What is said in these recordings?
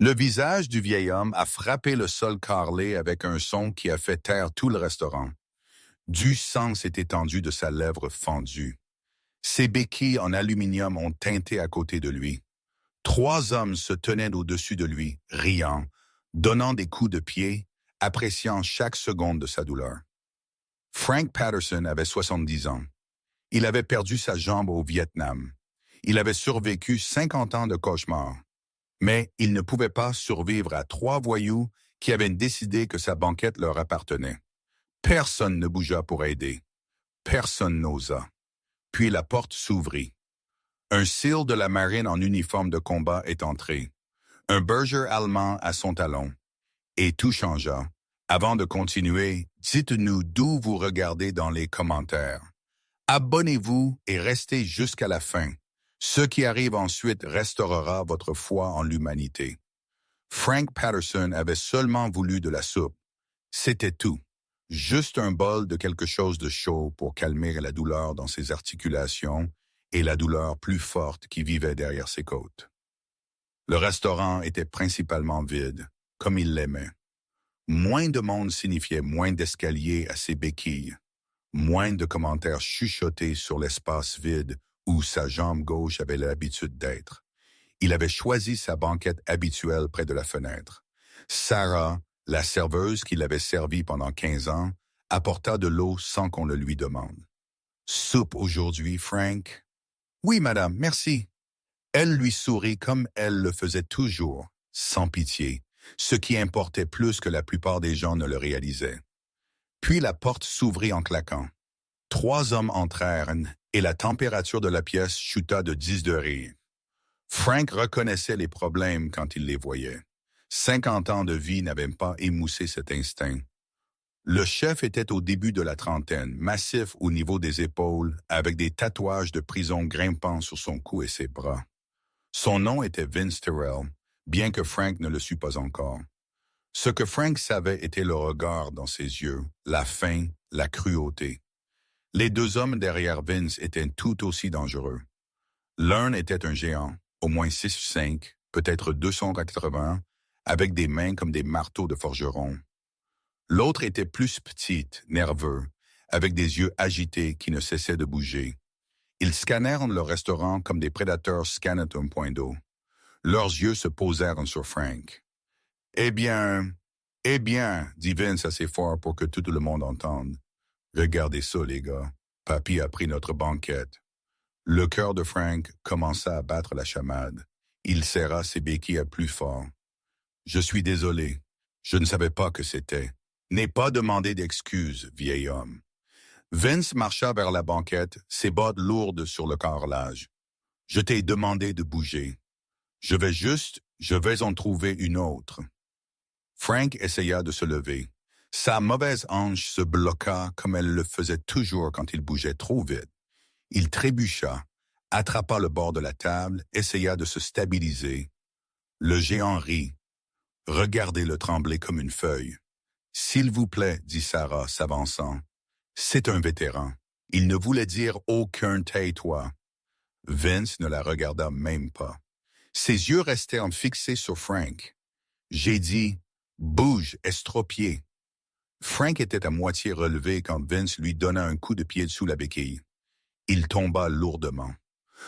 Le visage du vieil homme a frappé le sol carrelé avec un son qui a fait taire tout le restaurant. Du sang s'est étendu de sa lèvre fendue. Ses béquilles en aluminium ont teinté à côté de lui. 3 hommes se tenaient au-dessus de lui, riant, donnant des coups de pied, appréciant chaque seconde de sa douleur. Frank Patterson avait 70 ans. Il avait perdu sa jambe au Vietnam. Il avait survécu 50 ans de cauchemar. Mais il ne pouvait pas survivre à 3 voyous qui avaient décidé que sa banquette leur appartenait. Personne ne bougea pour aider. Personne n'osa. Puis la porte s'ouvrit. Un SEAL de la marine en uniforme de combat est entré. Un Berger allemand à son talon. Et tout changea. Avant de continuer, dites-nous d'où vous regardez dans les commentaires. Abonnez-vous et restez jusqu'à la fin. Ce qui arrive ensuite restaurera votre foi en l'humanité. Frank Patterson avait seulement voulu de la soupe. C'était tout. Juste un bol de quelque chose de chaud pour calmer la douleur dans ses articulations et la douleur plus forte qui vivait derrière ses côtes. Le restaurant était principalement vide, comme il l'aimait. Moins de monde signifiait moins d'escaliers à ses béquilles, moins de commentaires chuchotés sur l'espace vide où sa jambe gauche avait l'habitude d'être. Il avait choisi sa banquette habituelle près de la fenêtre. Sarah, la serveuse qui l'avait servi pendant 15 ans, apporta de l'eau sans qu'on le lui demande. « Soupe aujourd'hui, Frank? »« Oui, madame, merci. » Elle lui sourit comme elle le faisait toujours, sans pitié, ce qui importait plus que la plupart des gens ne le réalisaient. Puis la porte s'ouvrit en claquant. 3 hommes entrèrent et la température de la pièce chuta de 10 degrés. Frank reconnaissait les problèmes quand il les voyait. 50 ans de vie n'avaient pas émoussé cet instinct. Le chef était au début de la trentaine, massif au niveau des épaules, avec des tatouages de prison grimpant sur son cou et ses bras. Son nom était Vince Terrell, bien que Frank ne le sût pas encore. Ce que Frank savait était le regard dans ses yeux, la faim, la cruauté. Les 2 hommes derrière Vince étaient tout aussi dangereux. L'un était un géant, au moins 6'5", peut-être 280, avec des mains comme des marteaux de forgeron. L'autre était plus petite, nerveux, avec des yeux agités qui ne cessaient de bouger. Ils scannèrent le restaurant comme des prédateurs scannent un point d'eau. Leurs yeux se posèrent sur Frank. « Eh bien, dit Vince assez fort pour que tout le monde entende. Regardez ça, les gars. Papy a pris notre banquette. » Le cœur de Frank commença à battre la chamade. Il serra ses béquilles à plus fort. « Je suis désolé. Je ne savais pas que c'était. N'aie pas demandé d'excuses, vieil homme. » Vince marcha vers la banquette, ses bottes lourdes sur le carrelage. « Je t'ai demandé de bouger. Je vais en trouver une autre. » Frank essaya de se lever. Sa mauvaise hanche se bloqua comme elle le faisait toujours quand il bougeait trop vite. Il trébucha, attrapa le bord de la table, essaya de se stabiliser. Le géant rit. « Regardez-le trembler comme une feuille. »« S'il vous plaît, dit Sarah, s'avançant. C'est un vétéran. Il ne voulait dire aucun tais-toi. » Vince ne la regarda même pas. Ses yeux restèrent fixés sur Frank. J'ai dit « Bouge, estropié !» Frank était à moitié relevé quand Vince lui donna un coup de pied sous la béquille. Il tomba lourdement.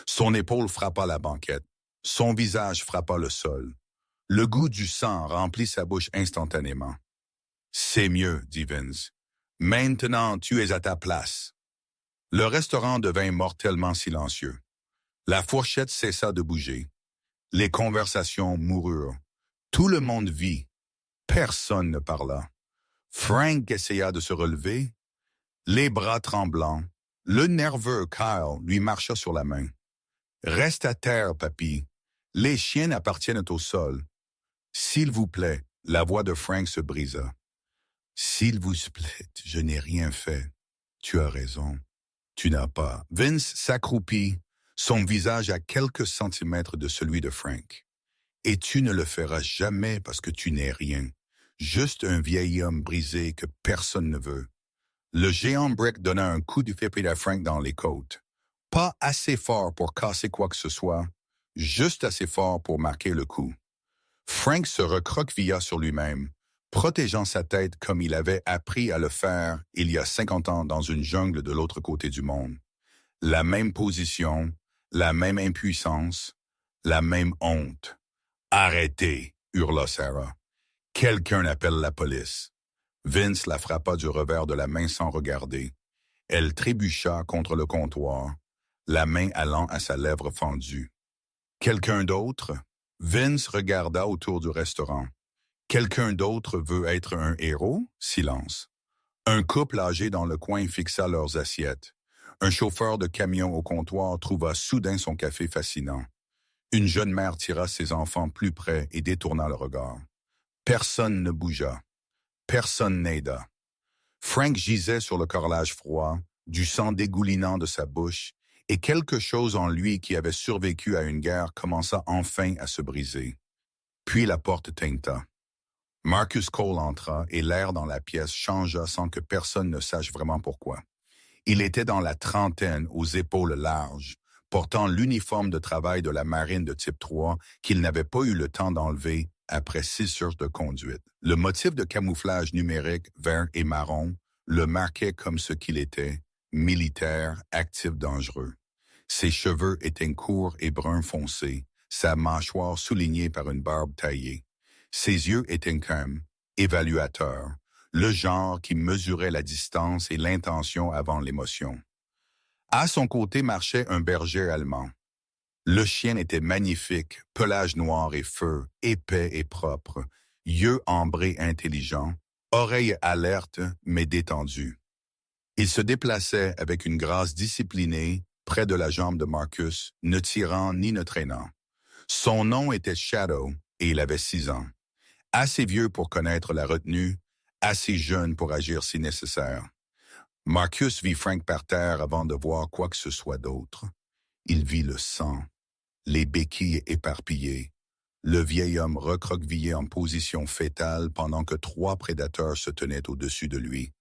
Son épaule frappa la banquette. Son visage frappa le sol. Le goût du sang remplit sa bouche instantanément. « C'est mieux, dit Vince. Maintenant, tu es à ta place. » Le restaurant devint mortellement silencieux. La fourchette cessa de bouger. Les conversations moururent. Tout le monde vit. Personne ne parla. Frank essaya de se relever, les bras tremblants. Le nerveux Kyle lui marcha sur la main. « Reste à terre, papy. Les chiens appartiennent au sol. »« S'il vous plaît. » La voix de Frank se brisa. « S'il vous plaît, je n'ai rien fait. Tu as raison. Tu n'as pas. » Vince s'accroupit, son visage à quelques centimètres de celui de Frank. « Et tu ne le feras jamais parce que tu n'es rien. Juste un vieil homme brisé que personne ne veut. » Le géant Brick donna un coup de pied à Frank dans les côtes. Pas assez fort pour casser quoi que ce soit, juste assez fort pour marquer le coup. Frank se recroquevilla sur lui-même, protégeant sa tête comme il avait appris à le faire il y a 50 ans dans une jungle de l'autre côté du monde. La même position, la même impuissance, la même honte. « Arrêtez !» hurla Sarah. « Quelqu'un appelle la police. » Vince la frappa du revers de la main sans regarder. Elle trébucha contre le comptoir, la main allant à sa lèvre fendue. « Quelqu'un d'autre? » Vince regarda autour du restaurant. « Quelqu'un d'autre veut être un héros? » Silence. Un couple âgé dans le coin fixa leurs assiettes. Un chauffeur de camion au comptoir trouva soudain son café fascinant. Une jeune mère tira ses enfants plus près et détourna le regard. Personne ne bougea. Personne n'aida. Frank gisait sur le carrelage froid, du sang dégoulinant de sa bouche, et quelque chose en lui qui avait survécu à une guerre commença enfin à se briser. Puis la porte tinta. Marcus Cole entra et l'air dans la pièce changea sans que personne ne sache vraiment pourquoi. Il était dans la trentaine, aux épaules larges, portant l'uniforme de travail de la marine de type 3 qu'il n'avait pas eu le temps d'enlever après 6 heures de conduite. Le motif de camouflage numérique vert et marron le marquait comme ce qu'il était, militaire, actif, dangereux. Ses cheveux étaient courts et bruns foncés, sa mâchoire soulignée par une barbe taillée. Ses yeux étaient calmes, évaluateurs, le genre qui mesurait la distance et l'intention avant l'émotion. À son côté marchait un berger allemand. Le chien était magnifique, pelage noir et feu, épais et propre, yeux ambrés intelligents, oreilles alertes mais détendues. Il se déplaçait avec une grâce disciplinée près de la jambe de Marcus, ne tirant ni ne traînant. Son nom était Shadow et il avait 6 ans. Assez vieux pour connaître la retenue, assez jeune pour agir si nécessaire. Marcus vit Frank par terre avant de voir quoi que ce soit d'autre. Il vit le sang, les béquilles éparpillées, le vieil homme recroquevillé en position fétale pendant que 3 prédateurs se tenaient au-dessus de lui.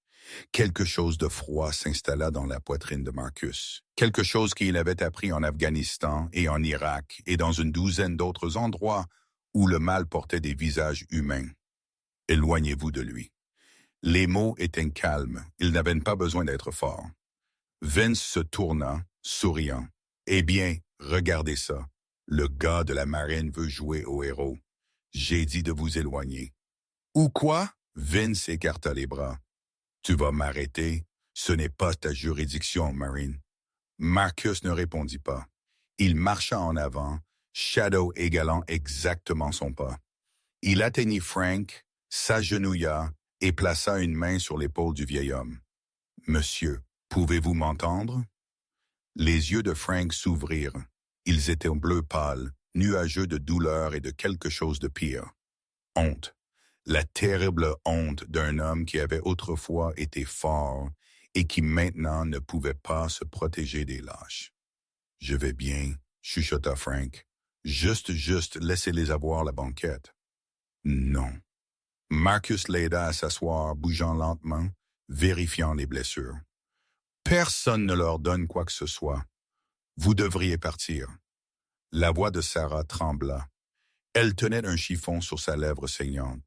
Quelque chose de froid s'installa dans la poitrine de Marcus. Quelque chose qu'il avait appris en Afghanistan et en Irak et dans une douzaine d'autres endroits où le mal portait des visages humains. Éloignez-vous de lui. Les mots étaient calmes, ils n'avaient pas besoin d'être forts. Vince se tourna, souriant. Eh bien, regardez ça. Le gars de la marine veut jouer au héros. J'ai dit de vous éloigner. Ou quoi? Vince écarta les bras. Tu vas m'arrêter. Ce n'est pas ta juridiction, Marine. Marcus ne répondit pas. Il marcha en avant, Shadow égalant exactement son pas. Il atteignit Frank, s'agenouilla et plaça une main sur l'épaule du vieil homme. « Monsieur, pouvez-vous m'entendre? » Les yeux de Frank s'ouvrirent. Ils étaient bleu pâle, nuageux de douleur et de quelque chose de pire. Honte. La terrible honte d'un homme qui avait autrefois été fort et qui maintenant ne pouvait pas se protéger des lâches. « Je vais bien, » chuchota Frank. « Juste, laissez-les avoir la banquette. » Non. Marcus l'aida à s'asseoir, bougeant lentement, vérifiant les blessures. « Personne ne leur donne quoi que ce soit. Vous devriez partir. » La voix de Sarah trembla. Elle tenait un chiffon sur sa lèvre saignante.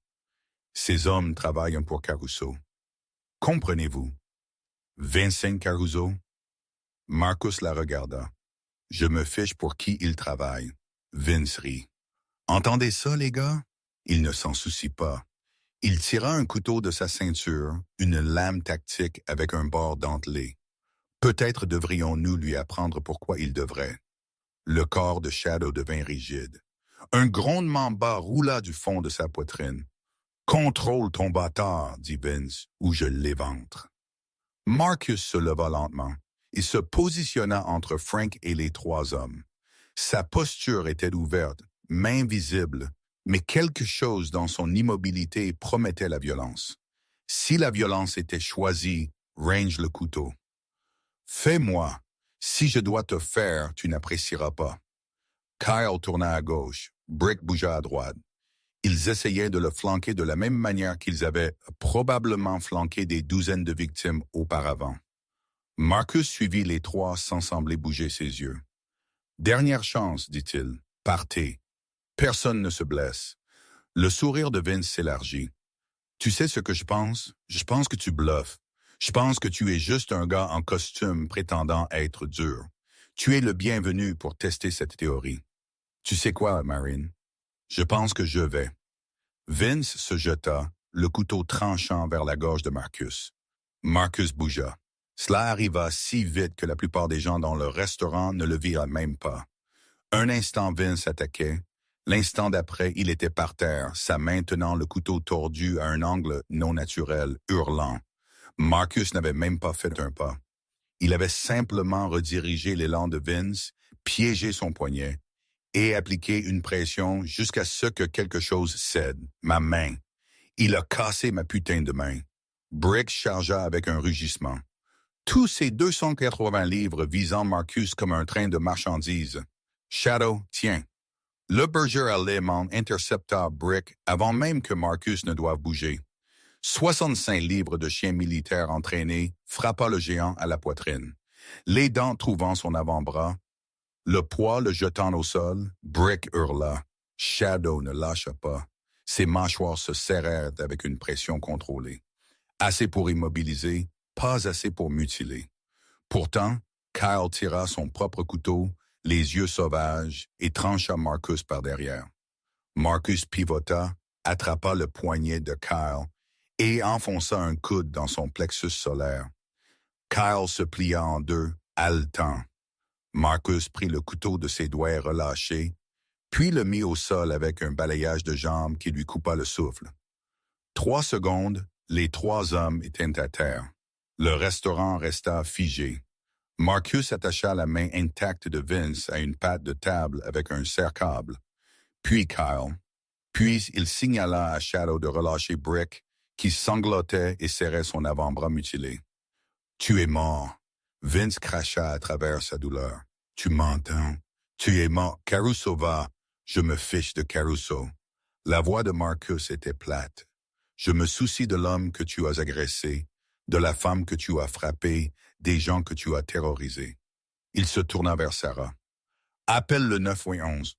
« Ces hommes travaillent pour Caruso. Comprenez-vous? 25 Caruso? » Marcus la regarda. « Je me fiche pour qui ils travaillent. » Vince rit. « Entendez ça, les gars? » Il ne s'en soucie pas. Il tira un couteau de sa ceinture, une lame tactique avec un bord dentelé. Peut-être devrions-nous lui apprendre pourquoi il devrait. Le corps de Shadow devint rigide. Un grondement bas roula du fond de sa poitrine. « Contrôle ton bâtard, dit Vince, ou je l'éventre. » Marcus se leva lentement. Il se positionna entre Frank et les 3 hommes. Sa posture était ouverte, main visible, mais quelque chose dans son immobilité promettait la violence. Si la violence était choisie, range le couteau. « Fais-moi. Si je dois te faire, tu n'apprécieras pas. » Kyle tourna à gauche. Brick bougea à droite. Ils essayaient de le flanquer de la même manière qu'ils avaient probablement flanqué des douzaines de victimes auparavant. Marcus suivit les 3 sans sembler bouger ses yeux. « Dernière chance, dit-il. Partez. Personne ne se blesse. Le sourire de Vince s'élargit. Tu sais ce que je pense? Je pense que tu bluffes. Je pense que tu es juste un gars en costume prétendant être dur. Tu es le bienvenu pour tester cette théorie. Tu sais quoi, Marine? Je pense que je vais. Vince se jeta, le couteau tranchant vers la gorge de Marcus. Marcus bougea. Cela arriva si vite que la plupart des gens dans le restaurant ne le virent même pas. Un instant, Vince attaquait. L'instant d'après, il était par terre, sa main tenant le couteau tordu à un angle non naturel, hurlant. Marcus n'avait même pas fait un pas. Il avait simplement redirigé l'élan de Vince, piégé son poignet et appliqué une pression jusqu'à ce que quelque chose cède. Ma main. Il a cassé ma putain de main. Brick chargea avec un rugissement. Tous ces 280 livres visant Marcus comme un train de marchandises. Shadow, tiens. Le berger allemand intercepta Brick avant même que Marcus ne doive bouger. 65 livres de chien militaire entraîné frappa le géant à la poitrine. Les dents trouvant son avant-bras, le poids le jetant au sol, Brick hurla. Shadow ne lâcha pas. Ses mâchoires se serrèrent avec une pression contrôlée. Assez pour immobiliser, pas assez pour mutiler. Pourtant, Kyle tira son propre couteau, les yeux sauvages, et trancha Marcus par derrière. Marcus pivota, attrapa le poignet de Kyle et enfonça un coude dans son plexus solaire. Kyle se plia en deux, haletant. Marcus prit le couteau de ses doigts relâchés, puis le mit au sol avec un balayage de jambes qui lui coupa le souffle. 3 secondes, les 3 hommes étaient à terre. Le restaurant resta figé. Marcus attacha la main intacte de Vince à une patte de table avec un serre-câble. Puis Kyle. Puis il signala à Shadow de relâcher Brick, qui sanglotait et serrait son avant-bras mutilé. « Tu es mort. » Vince cracha à travers sa douleur. « Tu m'entends? Tu es mort. Caruso va. Je me fiche de Caruso. » La voix de Marcus était plate. « Je me soucie de l'homme que tu as agressé, de la femme que tu as frappée, des gens que tu as terrorisés. » Il se tourna vers Sarah. « Appelle le 911.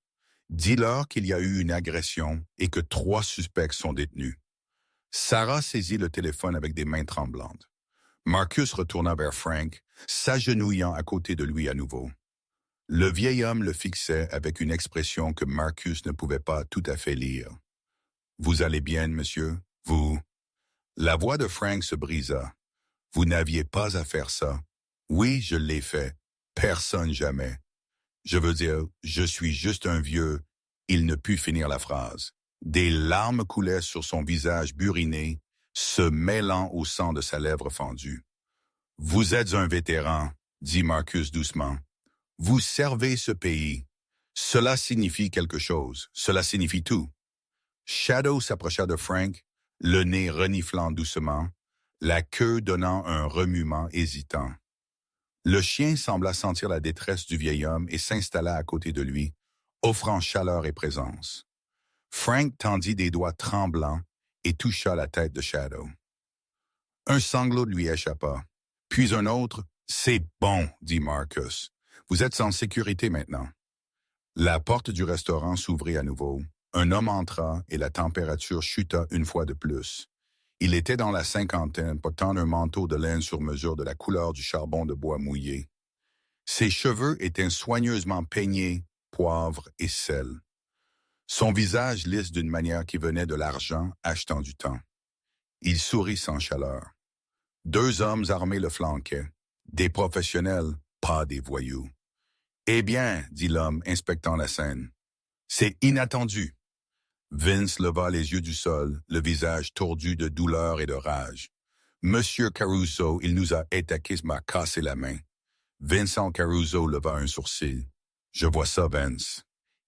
Dis-leur qu'il y a eu une agression et que 3 suspects sont détenus. » Sarah saisit le téléphone avec des mains tremblantes. Marcus retourna vers Frank, s'agenouillant à côté de lui à nouveau. Le vieil homme le fixait avec une expression que Marcus ne pouvait pas tout à fait lire. « Vous allez bien, monsieur? Vous? » La voix de Frank se brisa. « Vous n'aviez pas à faire ça. Oui, je l'ai fait. Personne jamais. Je veux dire, je suis juste un vieux. » Il ne put finir la phrase. Des larmes coulaient sur son visage buriné, se mêlant au sang de sa lèvre fendue. « Vous êtes un vétéran, » dit Marcus doucement. « Vous servez ce pays. Cela signifie quelque chose. Cela signifie tout. » Shadow s'approcha de Frank, le nez reniflant doucement, la queue donnant un remuement hésitant. Le chien sembla sentir la détresse du vieil homme et s'installa à côté de lui, offrant chaleur et présence. Frank tendit des doigts tremblants et toucha la tête de Shadow. Un sanglot lui échappa. Puis un autre. « C'est bon, » dit Marcus. « Vous êtes en sécurité maintenant. » La porte du restaurant s'ouvrit à nouveau. Un homme entra et la température chuta une fois de plus. Il était dans la cinquantaine, portant un manteau de laine sur mesure de la couleur du charbon de bois mouillé. Ses cheveux étaient soigneusement peignés, poivre et sel. Son visage lisse d'une manière qui venait de l'argent, achetant du temps. Il sourit sans chaleur. 2 hommes armés le flanquaient. Des professionnels, pas des voyous. « Eh bien, » dit l'homme, inspectant la scène. « C'est inattendu. » Vince leva les yeux du sol, le visage tordu de douleur et de rage. « Monsieur Caruso, il nous a attaqué, m'a cassé la main. » Vincent Caruso leva un sourcil. « Je vois ça, Vince. »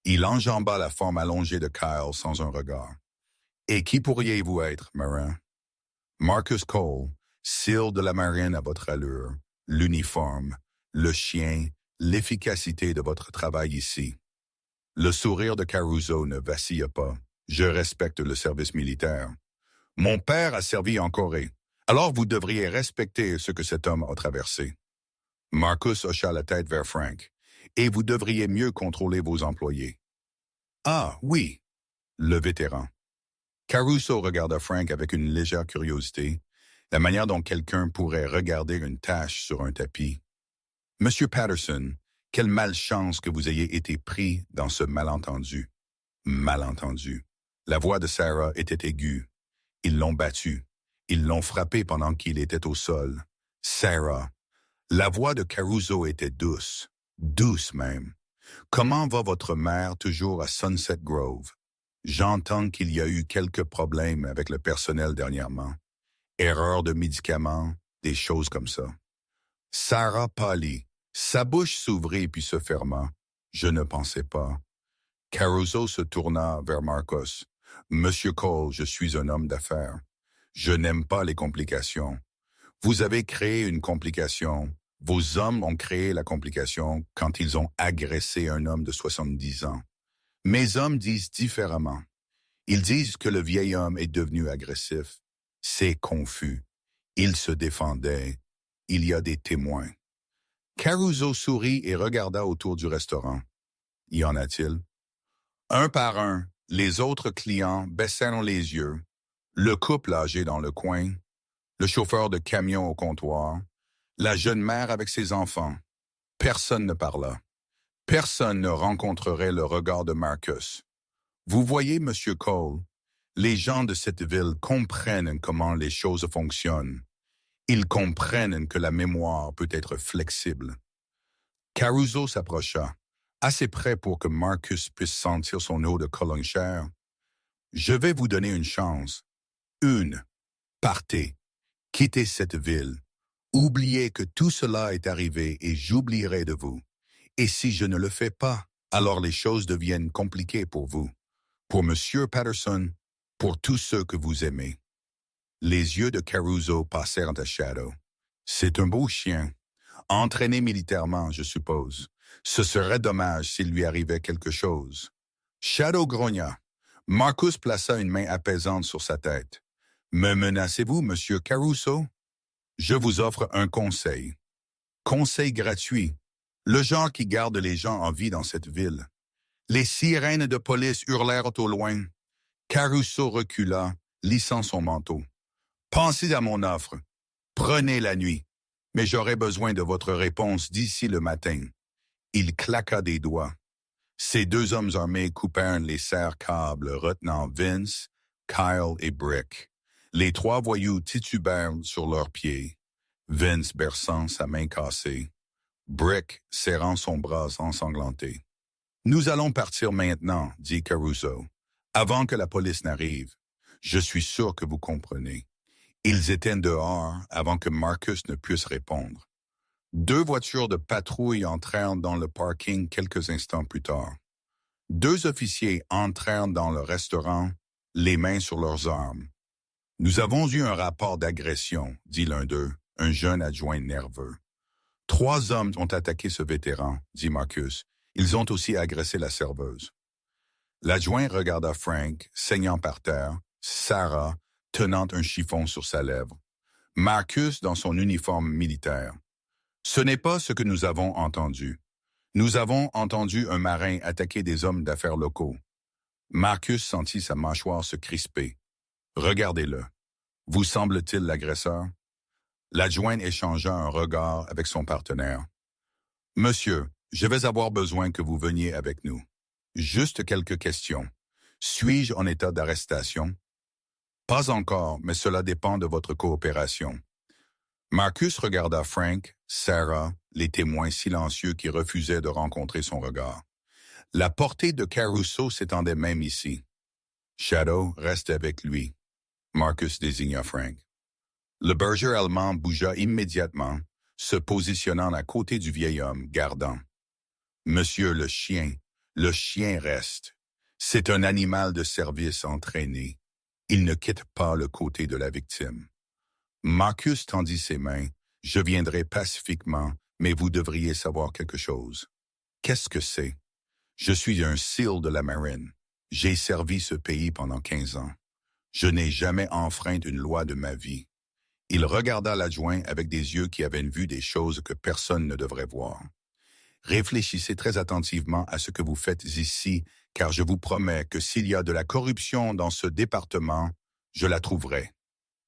Il enjamba la forme allongée de Kyle sans un regard. « Et qui pourriez-vous être, marin? » Marcus Cole, cire de la marine à votre allure, l'uniforme, le chien, l'efficacité de votre travail ici. Le sourire de Caruso ne vacilla pas. Je respecte le service militaire. Mon père a servi en Corée. Alors vous devriez respecter ce que cet homme a traversé. Marcus hocha la tête vers Frank. Et vous devriez mieux contrôler vos employés. Ah, oui, le vétéran. Caruso regarda Frank avec une légère curiosité, la manière dont quelqu'un pourrait regarder une tache sur un tapis. « Monsieur Patterson, quelle malchance que vous ayez été pris dans ce malentendu. » Malentendu. La voix de Sarah était aiguë. Ils l'ont battu. Ils l'ont frappé pendant qu'il était au sol. Sarah. La voix de Caruso était douce. Douce même. « Comment va votre mère toujours à Sunset Grove? J'entends qu'il y a eu quelques problèmes avec le personnel dernièrement. Erreur de médicaments, des choses comme ça. » Sarah pâlit. Sa bouche s'ouvrit puis se ferma. Je ne pensais pas. Caruso se tourna vers Marcus. « Monsieur Cole, je suis un homme d'affaires. Je n'aime pas les complications. Vous avez créé une complication. Vos hommes ont créé la complication quand ils ont agressé un homme de 70 ans. Mes hommes disent différemment. Ils disent que le vieil homme est devenu agressif. C'est confus. Il se défendait. Il y a des témoins. » Caruso sourit et regarda autour du restaurant. Y en a-t-il? Un par un, les autres clients baissèrent les yeux. Le couple âgé dans le coin, le chauffeur de camion au comptoir, la jeune mère avec ses enfants. Personne ne parla. Personne ne rencontrerait le regard de Marcus. Vous voyez, Monsieur Cole, les gens de cette ville comprennent comment les choses fonctionnent. Ils comprennent que la mémoire peut être flexible. Caruso s'approcha, assez près pour que Marcus puisse sentir son eau de cologne chère. « Je vais vous donner une chance. Une. Partez. Quittez cette ville. Oubliez que tout cela est arrivé et j'oublierai de vous. Et si je ne le fais pas, alors les choses deviennent compliquées pour vous. Pour Monsieur Patterson, pour tous ceux que vous aimez. » Les yeux de Caruso passèrent à Shadow. « C'est un beau chien. Entraîné militairement, je suppose. Ce serait dommage s'il lui arrivait quelque chose. » Shadow grogna. Marcus plaça une main apaisante sur sa tête. « Me menacez-vous, Monsieur Caruso? Je vous offre un conseil. Conseil gratuit. Le genre qui garde les gens en vie dans cette ville. » Les sirènes de police hurlèrent au loin. Caruso recula, lissant son manteau. « Pensez à mon offre. Prenez la nuit. Mais j'aurai besoin de votre réponse d'ici le matin. » Il claqua des doigts. Ces deux hommes armés coupèrent les serre-câbles retenant Vince, Kyle et Brick. Les trois voyous titubèrent sur leurs pieds. Vince berçant sa main cassée. Brick serrant son bras ensanglanté. « Nous allons partir maintenant, » dit Caruso, « avant que la police n'arrive. Je suis sûr que vous comprenez. » Ils étaient dehors avant que Marcus ne puisse répondre. Deux voitures de patrouille entrèrent dans le parking quelques instants plus tard. Deux officiers entrèrent dans le restaurant, les mains sur leurs armes. « Nous avons eu un rapport d'agression, » dit l'un d'eux, un jeune adjoint nerveux. « Trois hommes ont attaqué ce vétéran, » dit Marcus. « Ils ont aussi agressé la serveuse. » L'adjoint regarda Frank, saignant par terre, Sarah, tenant un chiffon sur sa lèvre, Marcus dans son uniforme militaire. « Ce n'est pas ce que nous avons entendu. Nous avons entendu un marin attaquer des hommes d'affaires locaux. » Marcus sentit sa mâchoire se crisper. « Regardez-le. Vous semble-t-il l'agresseur? » L'adjoint échangea un regard avec son partenaire. « Monsieur, je vais avoir besoin que vous veniez avec nous. Juste quelques questions. Suis-je en état d'arrestation? » « Pas encore, mais cela dépend de votre coopération. » Marcus regarda Frank, Sarah, les témoins silencieux qui refusaient de rencontrer son regard. La portée de Caruso s'étendait même ici. Shadow reste avec lui. Marcus désigna Frank. Le berger allemand bougea immédiatement, se positionnant à côté du vieil homme, gardant. « Monsieur le chien reste. C'est un animal de service entraîné. Il ne quitte pas le côté de la victime. » Marcus tendit ses mains. « Je viendrai pacifiquement, mais vous devriez savoir quelque chose. » « Qu'est-ce que c'est? » « Je suis un SEAL de la marine. J'ai servi ce pays pendant 15 ans. Je n'ai jamais enfreint une loi de ma vie. » Il regarda l'adjoint avec des yeux qui avaient vu des choses que personne ne devrait voir. Réfléchissez très attentivement à ce que vous faites ici, car je vous promets que s'il y a de la corruption dans ce département, je la trouverai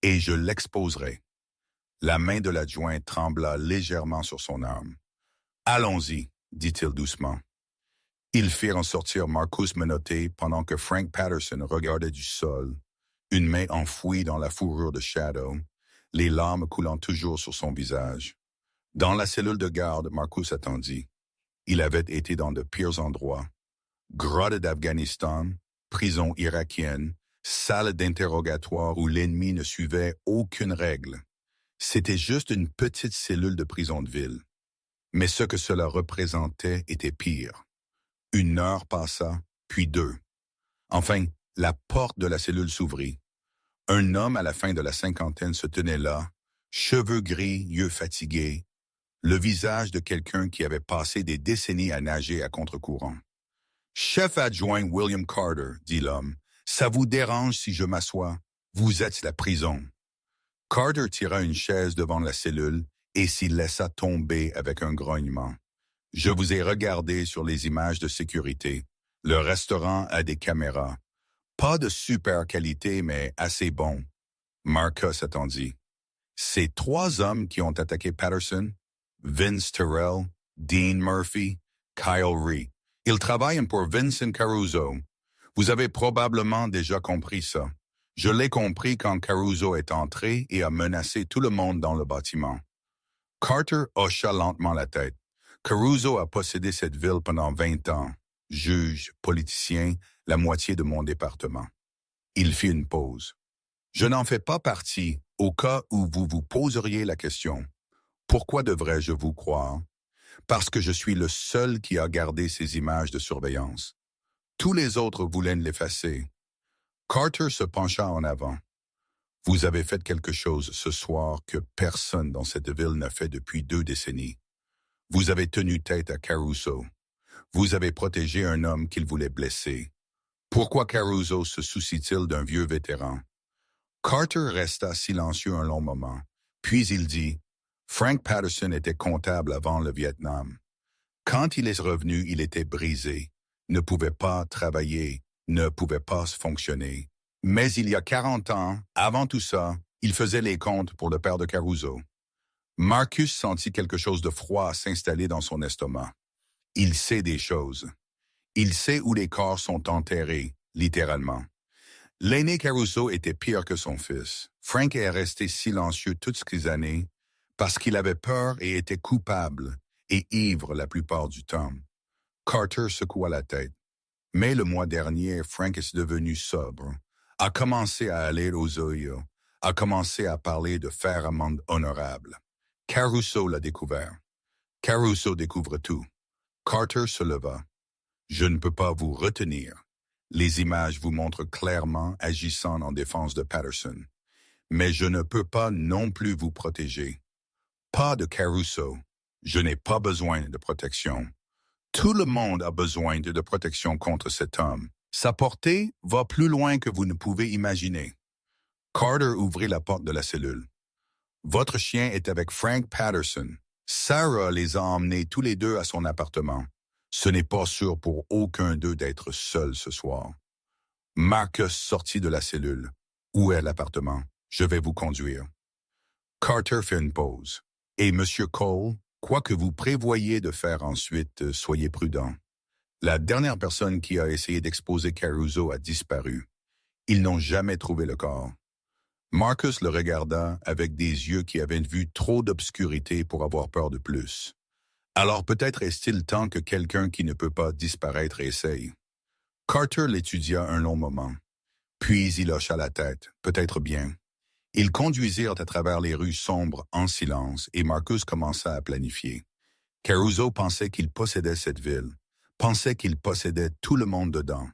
et je l'exposerai. La main de l'adjoint trembla légèrement sur son arme. « Allons-y, dit-il doucement. Ils firent sortir Marcus menotté pendant que Frank Patterson regardait du sol, une main enfouie dans la fourrure de Shadow, les larmes coulant toujours sur son visage. Dans la cellule de garde, Marcus attendit. Il avait été dans de pires endroits. Grotte d'Afghanistan, prison irakienne, salle d'interrogatoire où l'ennemi ne suivait aucune règle. C'était juste une petite cellule de prison de ville. Mais ce que cela représentait était pire. 1 heure passa, puis 2. Enfin, la porte de la cellule s'ouvrit. Un homme à la fin de la cinquantaine se tenait là, cheveux gris, yeux fatigués, le visage de quelqu'un qui avait passé des décennies à nager à contre-courant. « Chef adjoint William Carter, dit l'homme, ça vous dérange si je m'assois? Vous êtes la prison. » Carter tira une chaise devant la cellule et s'y laissa tomber avec un grognement. « Je vous ai regardé sur les images de sécurité. Le restaurant a des caméras. Pas de super qualité, mais assez bon. » Marcus attendit. « Ces 3 hommes qui ont attaqué Patterson, Vince Terrell, Dean Murphy, Kyle Rhee. Ils travaillent pour Vincent Caruso. Vous avez probablement déjà compris ça. Je l'ai compris quand Caruso est entré et a menacé tout le monde dans le bâtiment. » Carter hocha lentement la tête. Caruso a possédé cette ville pendant 20 ans. Juge, politicien, la moitié de mon département. Il fit une pause. Je n'en fais pas partie, au cas où vous vous poseriez la question. Pourquoi devrais-je vous croire? Parce que je suis le seul qui a gardé ces images de surveillance. Tous les autres voulaient l'effacer. Carter se pencha en avant. Vous avez fait quelque chose ce soir que personne dans cette ville n'a fait depuis 2 décennies. Vous avez tenu tête à Caruso. Vous avez protégé un homme qu'il voulait blesser. Pourquoi Caruso se soucie-t-il d'un vieux vétéran? Carter resta silencieux un long moment. Puis il dit, « Frank Patterson était comptable avant le Vietnam. Quand il est revenu, il était brisé, ne pouvait pas travailler, ne pouvait pas fonctionner. Mais il y a 40 ans, avant tout ça, il faisait les comptes pour le père de Caruso. » Marcus sentit quelque chose de froid s'installer dans son estomac. Il sait des choses. Il sait où les corps sont enterrés, littéralement. L'aîné Caruso était pire que son fils. Frank est resté silencieux toutes ces années parce qu'il avait peur et était coupable et ivre la plupart du temps. Carter secoua la tête. Mais le mois dernier, Frank est devenu sobre, a commencé à aller aux Ohio, a commencé à parler de faire amende honorable. Caruso l'a découvert. Caruso découvre tout. Carter se leva. Je ne peux pas vous retenir. Les images vous montrent clairement agissant en défense de Patterson. Mais je ne peux pas non plus vous protéger. Pas de Caruso. Je n'ai pas besoin de protection. Tout le monde a besoin de protection contre cet homme. Sa portée va plus loin que vous ne pouvez imaginer. Carter ouvrit la porte de la cellule. Votre chien est avec Frank Patterson. Sarah les a emmenés tous les 2 à son appartement. Ce n'est pas sûr pour aucun d'eux d'être seul ce soir. Marcus sortit de la cellule. Où est l'appartement? Je vais vous conduire. Carter fait une pause. Et Monsieur Cole, quoi que vous prévoyiez de faire ensuite, soyez prudent. La dernière personne qui a essayé d'exposer Caruso a disparu. Ils n'ont jamais trouvé le corps. Marcus le regarda avec des yeux qui avaient vu trop d'obscurité pour avoir peur de plus. Alors peut-être est-il temps que quelqu'un qui ne peut pas disparaître essaye. Carter l'étudia un long moment. Puis il hocha la tête, peut-être bien. Ils conduisirent à travers les rues sombres en silence et Marcus commença à planifier. Caruso pensait qu'il possédait cette ville, pensait qu'il possédait tout le monde dedans.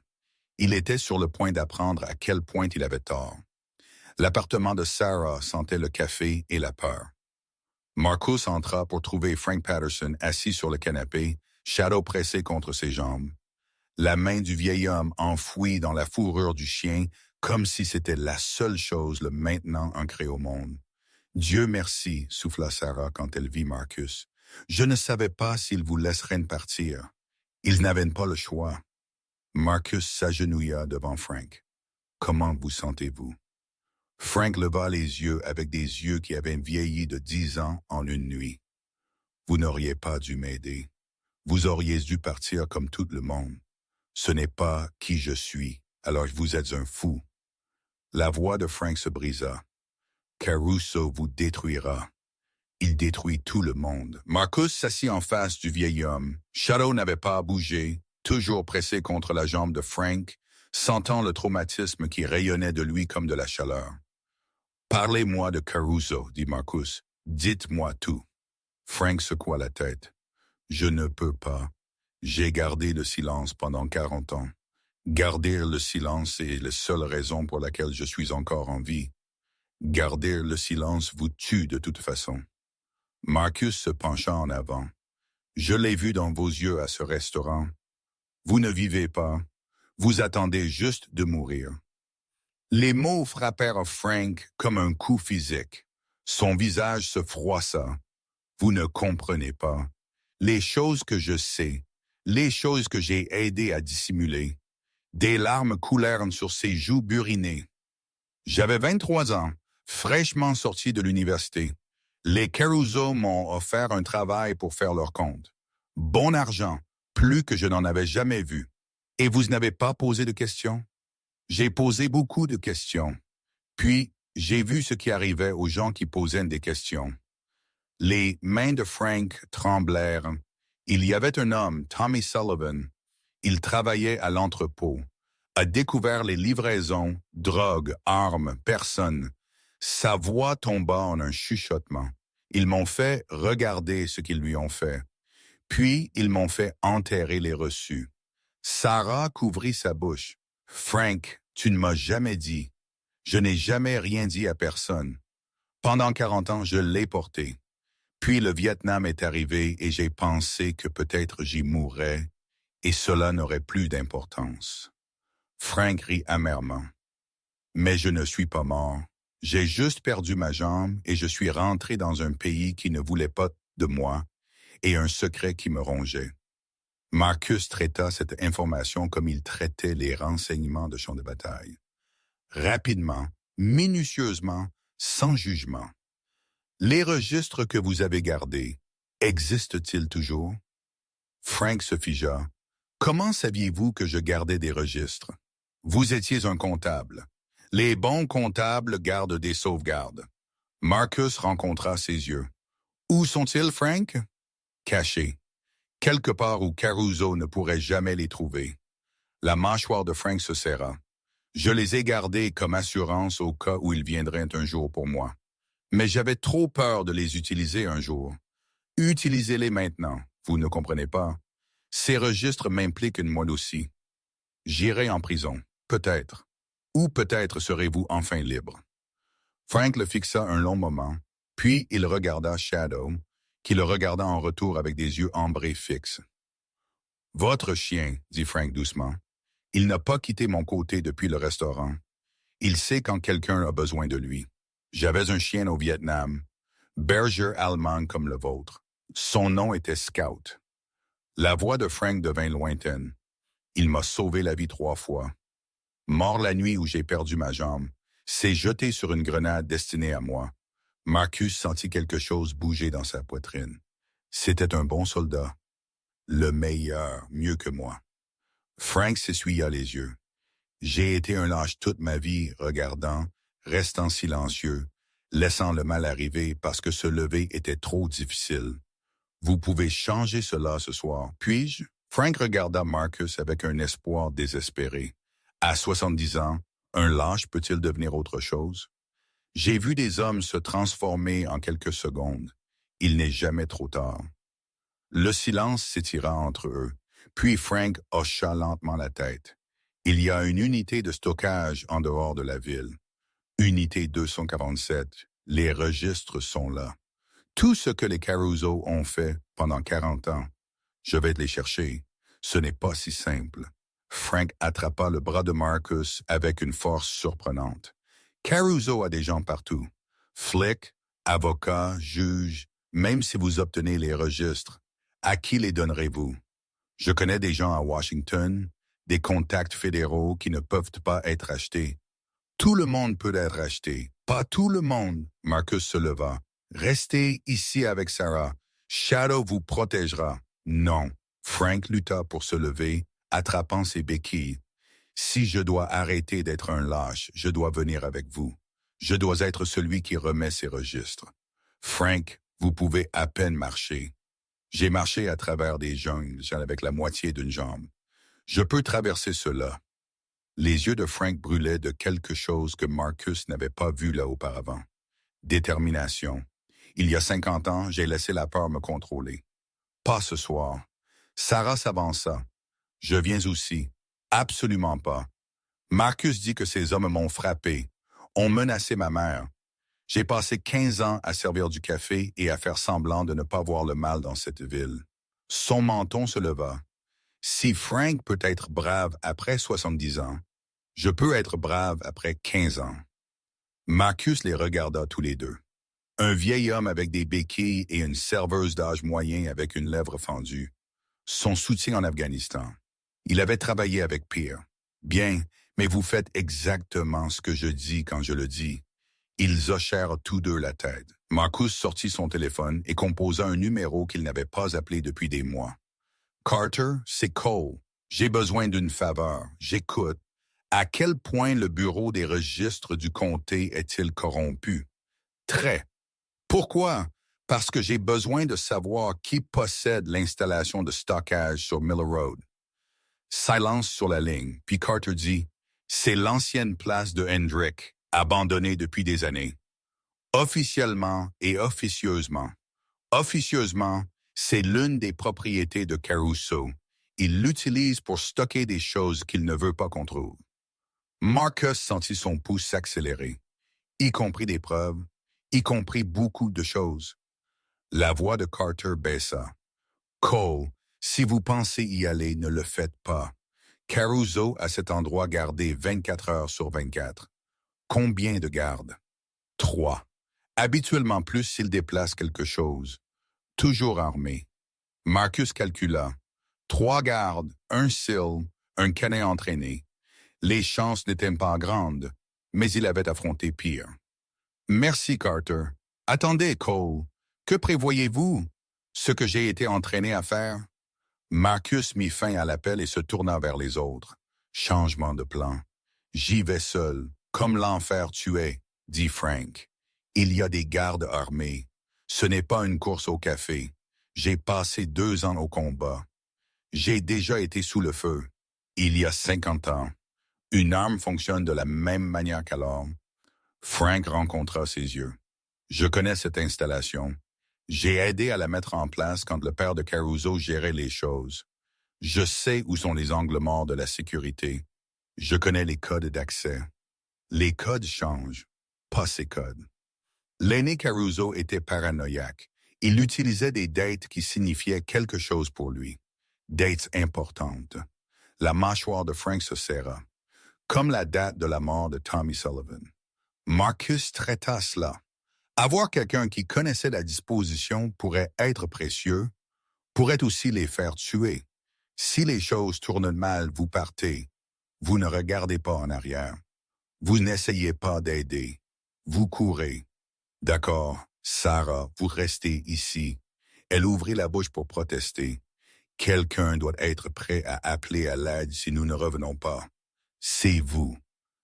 Il était sur le point d'apprendre à quel point il avait tort. L'appartement de Sarah sentait le café et la peur. Marcus entra pour trouver Frank Patterson assis sur le canapé, Shadow pressé contre ses jambes. La main du vieil homme enfouie dans la fourrure du chien, comme si c'était la seule chose le maintenant ancrée au monde. « Dieu merci », souffla Sarah quand elle vit Marcus. Je ne savais pas s'ils vous laisseraient partir. Ils n'avaient pas le choix. Marcus s'agenouilla devant Frank. Comment vous sentez-vous? Frank leva les yeux avec des yeux qui avaient vieilli de 10 ans en une nuit. Vous n'auriez pas dû m'aider. Vous auriez dû partir comme tout le monde. Ce n'est pas qui je suis, alors vous êtes un fou. La voix de Frank se brisa. Caruso vous détruira. Il détruit tout le monde. Marcus s'assit en face du vieil homme. Shadow n'avait pas bougé, toujours pressé contre la jambe de Frank, sentant le traumatisme qui rayonnait de lui comme de la chaleur. Parlez-moi de Caruso, dit Marcus. Dites-moi tout. Frank secoua la tête. Je ne peux pas. J'ai gardé le silence pendant 40 ans. Garder le silence est la seule raison pour laquelle je suis encore en vie. Garder le silence vous tue de toute façon. Marcus se pencha en avant. Je l'ai vu dans vos yeux à ce restaurant. Vous ne vivez pas. Vous attendez juste de mourir. Les mots frappèrent Frank comme un coup physique. Son visage se froissa. Vous ne comprenez pas. Les choses que je sais, les choses que j'ai aidé à dissimuler. Des larmes coulèrent sur ses joues burinées. J'avais 23 ans, fraîchement sorti de l'université. Les Caruso m'ont offert un travail pour faire leur compte. Bon argent, plus que je n'en avais jamais vu. Et vous n'avez pas posé de questions? J'ai posé beaucoup de questions. Puis, j'ai vu ce qui arrivait aux gens qui posaient des questions. Les mains de Frank tremblèrent. Il y avait un homme, Tommy Sullivan. Il travaillait à l'entrepôt, a découvert les livraisons, drogues, armes, personnes. Sa voix tomba en un chuchotement. Ils m'ont fait regarder ce qu'ils lui ont fait. Puis, ils m'ont fait enterrer les reçus. Sarah couvrit sa bouche. « Frank, tu ne m'as jamais dit. Je n'ai jamais rien dit à personne. Pendant 40 ans, je l'ai porté. Puis le Vietnam est arrivé et j'ai pensé que peut-être j'y mourrais et cela n'aurait plus d'importance. » Frank rit amèrement. « Mais je ne suis pas mort. J'ai juste perdu ma jambe et je suis rentré dans un pays qui ne voulait pas de moi et un secret qui me rongeait. » Marcus traita cette information comme il traitait les renseignements de champ de bataille. Rapidement, minutieusement, sans jugement. « Les registres que vous avez gardés, existent-ils toujours? » Frank se figea. « Comment saviez-vous que je gardais des registres? Vous étiez un comptable. Les bons comptables gardent des sauvegardes. » Marcus rencontra ses yeux. « Où sont-ils, Frank? » « Cachés. Quelque part où Caruso ne pourrait jamais les trouver. » La mâchoire de Frank se serra. « Je les ai gardés comme assurance au cas où ils viendraient un jour pour moi. Mais j'avais trop peur de les utiliser un jour. Utilisez-les maintenant, vous ne comprenez pas. Ces registres m'impliquent moi aussi. J'irai en prison, peut-être. Ou peut-être serez-vous enfin libre. » Frank le fixa un long moment, puis il regarda Shadow, qui le regarda en retour avec des yeux ambrés fixes. « Votre chien, dit Frank doucement, il n'a pas quitté mon côté depuis le restaurant. Il sait quand quelqu'un a besoin de lui. J'avais un chien au Vietnam, berger allemand comme le vôtre. Son nom était Scout. » La voix de Frank devint lointaine. « Il m'a sauvé la vie 3 fois. Mort la nuit où j'ai perdu ma jambe, s'est jeté sur une grenade destinée à moi. » Marcus sentit quelque chose bouger dans sa poitrine. C'était un bon soldat. Le meilleur, mieux que moi. Frank s'essuya les yeux. J'ai été un lâche toute ma vie, regardant, restant silencieux, laissant le mal arriver parce que se lever était trop difficile. Vous pouvez changer cela ce soir, puis-je? Frank regarda Marcus avec un espoir désespéré. À 70 ans, un lâche peut-il devenir autre chose? J'ai vu des hommes se transformer en quelques secondes. Il n'est jamais trop tard. Le silence s'étira entre eux, puis Frank hocha lentement la tête. Il y a une unité de stockage en dehors de la ville. Unité 247, les registres sont là. Tout ce que les Caruso ont fait pendant 40 ans, je vais les chercher. Ce n'est pas si simple. Frank attrapa le bras de Marcus avec une force surprenante. Caruso a des gens partout. Flics, avocats, juges, Même si vous obtenez les registres, à qui les donnerez-vous? Je connais des gens à Washington, des contacts fédéraux qui ne peuvent pas être achetés. Tout le monde peut être acheté. Pas tout le monde. Marcus se leva. Restez ici avec Sarah. Shadow vous protégera. Non. Frank lutta pour se lever, attrapant ses béquilles. Si je dois arrêter d'être un lâche, je dois venir avec vous. Je dois être celui qui remet ses registres. Frank, vous pouvez à peine marcher. J'ai marché à travers des jungles avec la moitié d'une jambe. Je peux traverser cela. Les yeux de Frank brûlaient de quelque chose que Marcus n'avait pas vu là auparavant. Détermination. Il y a 50 ans, j'ai laissé la peur me contrôler. Pas ce soir. Sarah s'avança. Je viens aussi. Absolument pas. Marcus dit que ces hommes m'ont frappé, ont menacé ma mère. J'ai passé 15 ans à servir du café et à faire semblant de ne pas voir le mal dans cette ville. Son menton se leva. Si Frank peut être brave après 70 ans, je peux être brave après 15 ans. Marcus les regarda tous les deux. Un vieil homme avec des béquilles et une serveuse d'âge moyen avec une lèvre fendue. Son soutien en Afghanistan. Il avait travaillé avec Pierre. Bien, mais vous faites exactement ce que je dis quand je le dis. Ils hochèrent tous deux la tête. Marcus sortit son téléphone et composa un numéro qu'il n'avait pas appelé depuis des mois. Carter, c'est Cole. J'ai besoin d'une faveur. J'écoute. À quel point le bureau des registres du comté est-il corrompu? Très. Pourquoi? Parce que j'ai besoin de savoir qui possède l'installation de stockage sur Miller Road. Silence sur la ligne, puis Carter dit « C'est l'ancienne place de Hendrick, abandonnée depuis des années. Officiellement et officieusement. Officieusement, c'est l'une des propriétés de Caruso. Il l'utilise pour stocker des choses qu'il ne veut pas qu'on trouve. » Marcus sentit son pouce s'accélérer, y compris des preuves, y compris beaucoup de choses. La voix de Carter baissa. « Cole, si vous pensez y aller, ne le faites pas. Caruso a cet endroit gardé 24 heures sur 24. Combien de gardes? 3. Habituellement plus s'il déplace quelque chose. Toujours armé. Marcus calcula. 3 gardes, un SEAL, un canet entraîné. Les chances n'étaient pas grandes, mais il avait affronté pire. Merci, Carter. Attendez, Cole. Que prévoyez-vous? Ce que j'ai été entraîné à faire? Marcus mit fin à l'appel et se tourna vers les autres. Changement de plan. J'y vais seul, comme l'enfer tuait, dit Frank. Il y a des gardes armés. Ce n'est pas une course au café. J'ai passé 2 ans au combat. J'ai déjà été sous le feu. Il y a 50 ans. Une arme fonctionne de la même manière qu'alors. Frank rencontra ses yeux. Je connais cette installation. J'ai aidé à la mettre en place quand le père de Caruso gérait les choses. Je sais où sont les angles morts de la sécurité. Je connais les codes d'accès. Les codes changent, pas ces codes. L'aîné Caruso était paranoïaque. Il utilisait des dates qui signifiaient quelque chose pour lui. Dates importantes. La mâchoire de Frank se serra, comme la date de la mort de Tommy Sullivan. Marcus traita cela. Avoir quelqu'un qui connaissait la disposition pourrait être précieux, pourrait aussi les faire tuer. Si les choses tournent mal, vous partez. Vous ne regardez pas en arrière. Vous n'essayez pas d'aider. Vous courez. D'accord, Sarah, vous restez ici. Elle ouvrit la bouche pour protester. Quelqu'un doit être prêt à appeler à l'aide si nous ne revenons pas. C'est vous.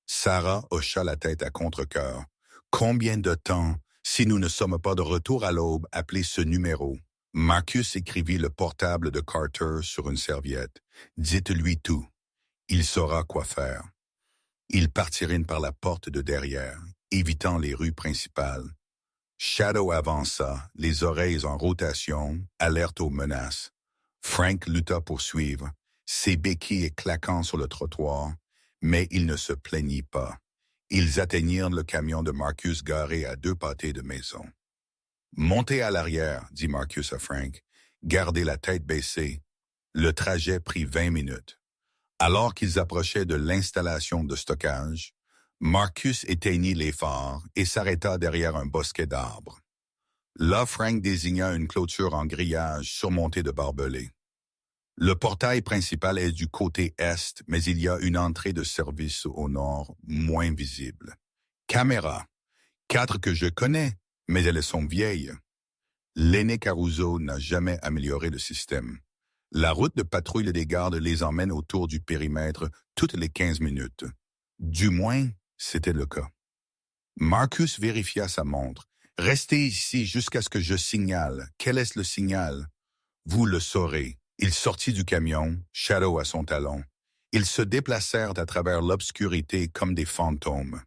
Sarah hocha la tête à contre-cœur. Combien de temps, si nous ne sommes pas de retour à l'aube, appelez ce numéro? Marcus écrivit le portable de Carter sur une serviette. Dites-lui tout. Il saura quoi faire. Ils partirent par la porte de derrière, évitant les rues principales. Shadow avança, les oreilles en rotation, alerte aux menaces. Frank lutta pour suivre, ses béquilles claquant sur le trottoir, mais il ne se plaignit pas. Ils atteignirent le camion de Marcus garé à 2 pâtés de maison. « Montez à l'arrière, dit Marcus à Frank. Gardez la tête baissée. » Le trajet prit 20 minutes. Alors qu'ils approchaient de l'installation de stockage, Marcus éteignit les phares et s'arrêta derrière un bosquet d'arbres. Là, Frank désigna une clôture en grillage surmontée de barbelés. Le portail principal est du côté est, mais il y a une entrée de service au nord, moins visible. Caméra. 4 que je connais, mais elles sont vieilles. L'aîné Caruso n'a jamais amélioré le système. La route de patrouille des gardes les emmène autour du périmètre toutes les 15 minutes. Du moins, c'était le cas. Marcus vérifia sa montre. « Restez ici jusqu'à ce que je signale. Quel est le signal? » « Vous le saurez. » Il sortit du camion, Shadow à son talon. Ils se déplacèrent à travers l'obscurité comme des fantômes.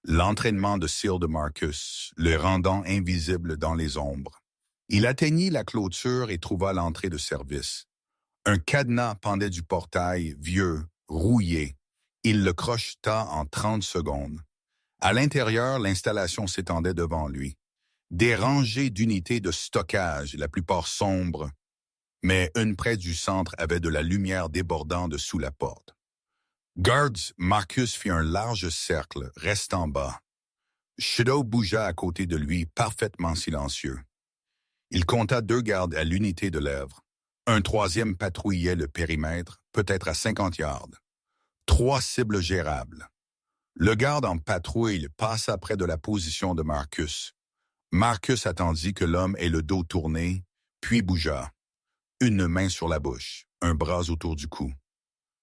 L'entraînement de cire de Marcus, le rendant invisible dans les ombres. Il atteignit la clôture et trouva l'entrée de service. Un cadenas pendait du portail, vieux, rouillé. Il le crocheta en 30 secondes. À l'intérieur, l'installation s'étendait devant lui. Des rangées d'unités de stockage, la plupart sombres, mais une près du centre avait de la lumière débordant de sous la porte. Guards, Marcus fit un large cercle, restant bas. Shadow bougea à côté de lui, parfaitement silencieux. Il compta 2 gardes à l'unité de lèvres. Un troisième patrouillait le périmètre, peut-être à 50 yards. 3 cibles gérables. Le garde en patrouille passa près de la position de Marcus. Marcus attendit que l'homme ait le dos tourné, puis bougea. Une main sur la bouche, un bras autour du cou.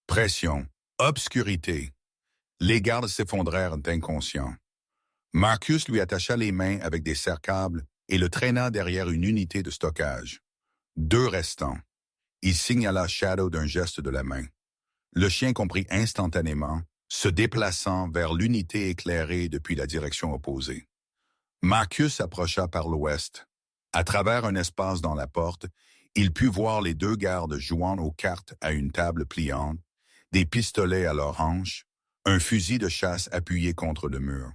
Pression, obscurité. Les gardes s'effondrèrent d'inconscients. Marcus lui attacha les mains avec des serre-câbles et le traîna derrière une unité de stockage. 2 restants. Il signala Shadow d'un geste de la main. Le chien comprit instantanément, se déplaçant vers l'unité éclairée depuis la direction opposée. Marcus approcha par l'ouest. À travers un espace dans la porte, il put voir les 2 gardes jouant aux cartes à une table pliante, des pistolets à leurs hanches, un fusil de chasse appuyé contre le mur.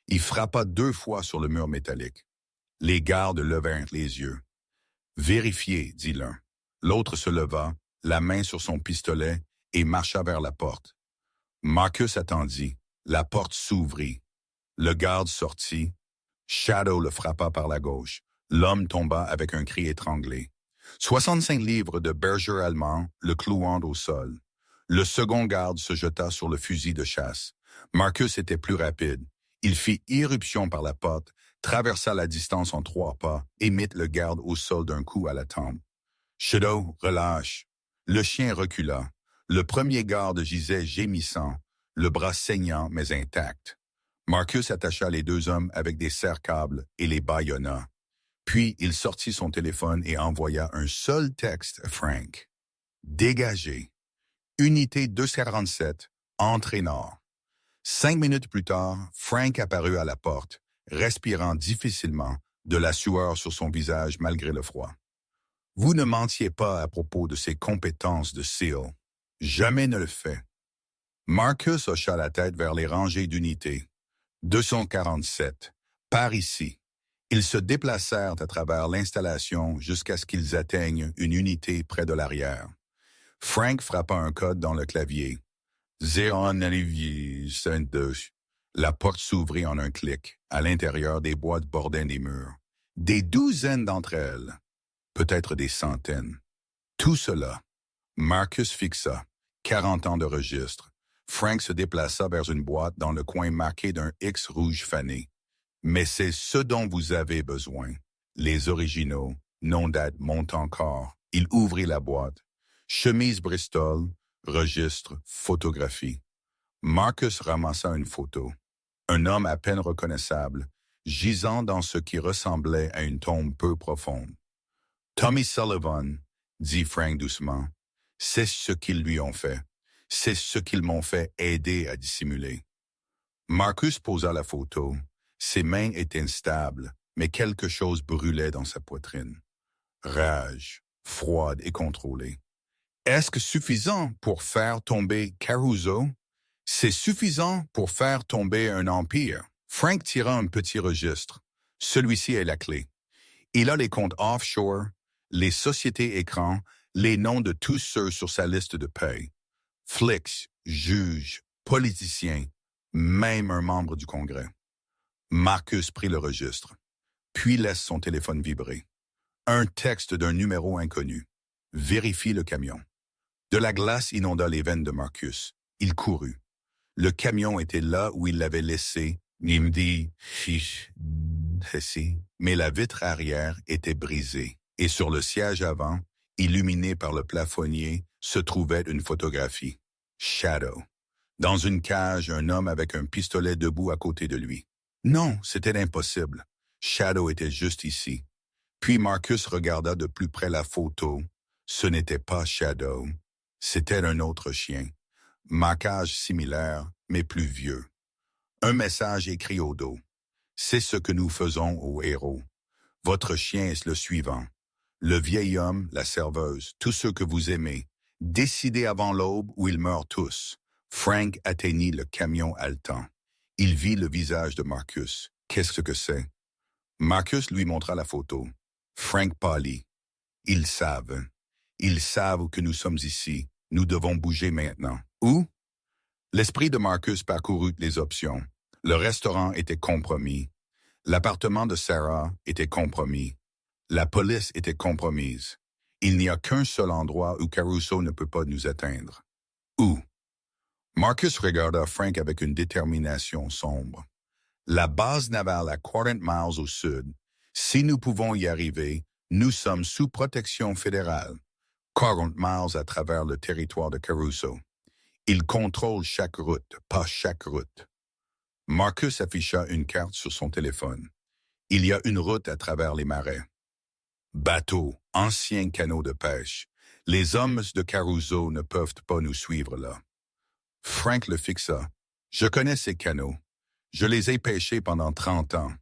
Il frappa 2 fois sur le mur métallique. Les gardes levèrent les yeux. « Vérifiez, » dit l'un. L'autre se leva, la main sur son pistolet, et marcha vers la porte. Marcus attendit. La porte s'ouvrit. Le garde sortit. Shadow le frappa par la gauche. L'homme tomba avec un cri étranglé. 65 livres de berger allemand, le clouant au sol. Le second garde se jeta sur le fusil de chasse. Marcus était plus rapide. Il fit irruption par la porte, traversa la distance en 3 pas et mit le garde au sol d'un coup à la tempe. Shadow, relâche. Le chien recula. Le premier garde gisait gémissant, le bras saignant mais intact. Marcus attacha les 2 hommes avec des serre-câbles et les bâillonna. Puis il sortit son téléphone et envoya un seul texte à Frank. Dégagé. Unité 247, entrée nord. 5 minutes plus tard, Frank apparut à la porte, respirant difficilement, de la sueur sur son visage malgré le froid. Vous ne mentiez pas à propos de ses compétences de SEAL. Jamais ne le fait. Marcus hocha la tête vers les rangées d'unités. 247. Par ici. Ils se déplacèrent à travers l'installation jusqu'à ce qu'ils atteignent une unité près de l'arrière. Frank frappa un code dans le clavier. 092. La porte s'ouvrit en un clic. À l'intérieur, des boîtes bordaient les murs. Des douzaines d'entre elles. Peut-être des centaines. Tout cela. Marcus fixa. 40 ans de registre. Frank se déplaça vers une boîte dans le coin marqué d'un X rouge fané. Mais c'est ce dont vous avez besoin. Les originaux, non-date montent encore. Il ouvrit la boîte. Chemise Bristol, registre, photographie. Marcus ramassa une photo. Un homme à peine reconnaissable, gisant dans ce qui ressemblait à une tombe peu profonde. Tommy Sullivan, dit Frank doucement, c'est ce qu'ils lui ont fait. C'est ce qu'ils m'ont fait aider à dissimuler. Marcus posa la photo. Ses mains étaient instables, mais quelque chose brûlait dans sa poitrine. Rage, froide et contrôlée. Est-ce que suffisant pour faire tomber Caruso? C'est suffisant pour faire tomber un empire. Frank tira un petit registre. Celui-ci est la clé. Il a les comptes offshore, les sociétés écrans, les noms de tous ceux sur sa liste de paye. Flics, juges, politiciens, même un membre du Congrès. Marcus prit le registre. puis laisse son téléphone vibrer. Un texte d'un numéro inconnu. Vérifie le camion. De la glace inonda les veines de Marcus. Il courut. Le camion était là où il l'avait laissé. Il me dit, mais la vitre arrière était brisée. Et sur le siège avant, illuminé par le plafonnier, se trouvait une photographie. Shadow. Dans une cage, un homme avec un pistolet debout à côté de lui. Non, c'était impossible. Shadow était juste ici. Puis Marcus regarda de plus près la photo. Ce n'était pas Shadow. C'était un autre chien. Marquage similaire, mais plus vieux. Un message écrit au dos. C'est ce que nous faisons aux héros. Votre chien est le suivant. Le vieil homme, la serveuse, tous ceux que vous aimez. Décidez avant l'aube ou ils meurent tous. Frank atteignit le camion haletant. Il vit le visage de Marcus. Qu'est-ce que c'est? Marcus lui montra la photo. Frank pâlit. Ils savent. Ils savent que nous sommes ici. Nous devons bouger maintenant. Où? L'esprit de Marcus parcourut les options. Le restaurant était compromis. L'appartement de Sarah était compromis. La police était compromise. Il n'y a qu'un seul endroit où Caruso ne peut pas nous atteindre. Où? Marcus regarda Frank avec une détermination sombre. La base navale à 40 miles au sud. Si nous pouvons y arriver, nous sommes sous protection fédérale. 40 miles à travers le territoire de Caruso. Il contrôle chaque route, pas chaque route. Marcus afficha une carte sur son téléphone. Il y a une route à travers les marais. Bateau, ancien canot de pêche. Les hommes de Caruso ne peuvent pas nous suivre là. Frank le fixa. Je connais ces canots. Je les ai pêchés pendant 30 ans.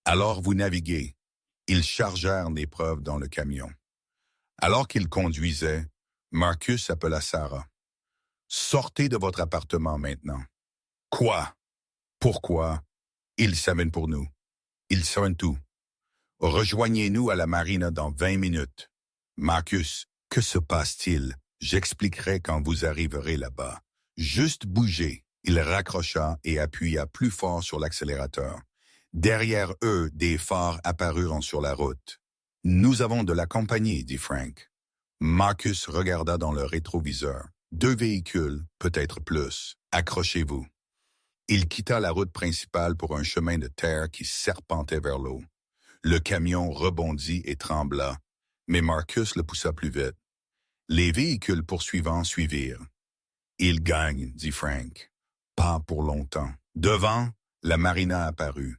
Alors vous naviguez. Ils chargèrent l'épreuve dans le camion. Alors qu'ils conduisaient, Marcus appela Sarah. Sortez de votre appartement maintenant. Quoi? Pourquoi? Ils s'amènent pour nous. Ils savent tout. Rejoignez-nous à la marina dans 20 minutes. Marcus, que se passe-t-il? J'expliquerai quand vous arriverez là-bas. Juste bougez. Il raccrocha et appuya plus fort sur l'accélérateur. Derrière eux, des phares apparurent sur la route. Nous avons de la compagnie, dit Frank. Marcus regarda dans le rétroviseur. 2 véhicules, peut-être plus. Accrochez-vous. Il quitta la route principale pour un chemin de terre qui serpentait vers l'eau. Le camion rebondit et trembla, mais Marcus le poussa plus vite. Les véhicules poursuivants suivirent. « Il gagne, dit Frank. Pas pour longtemps. Devant, la marina apparut.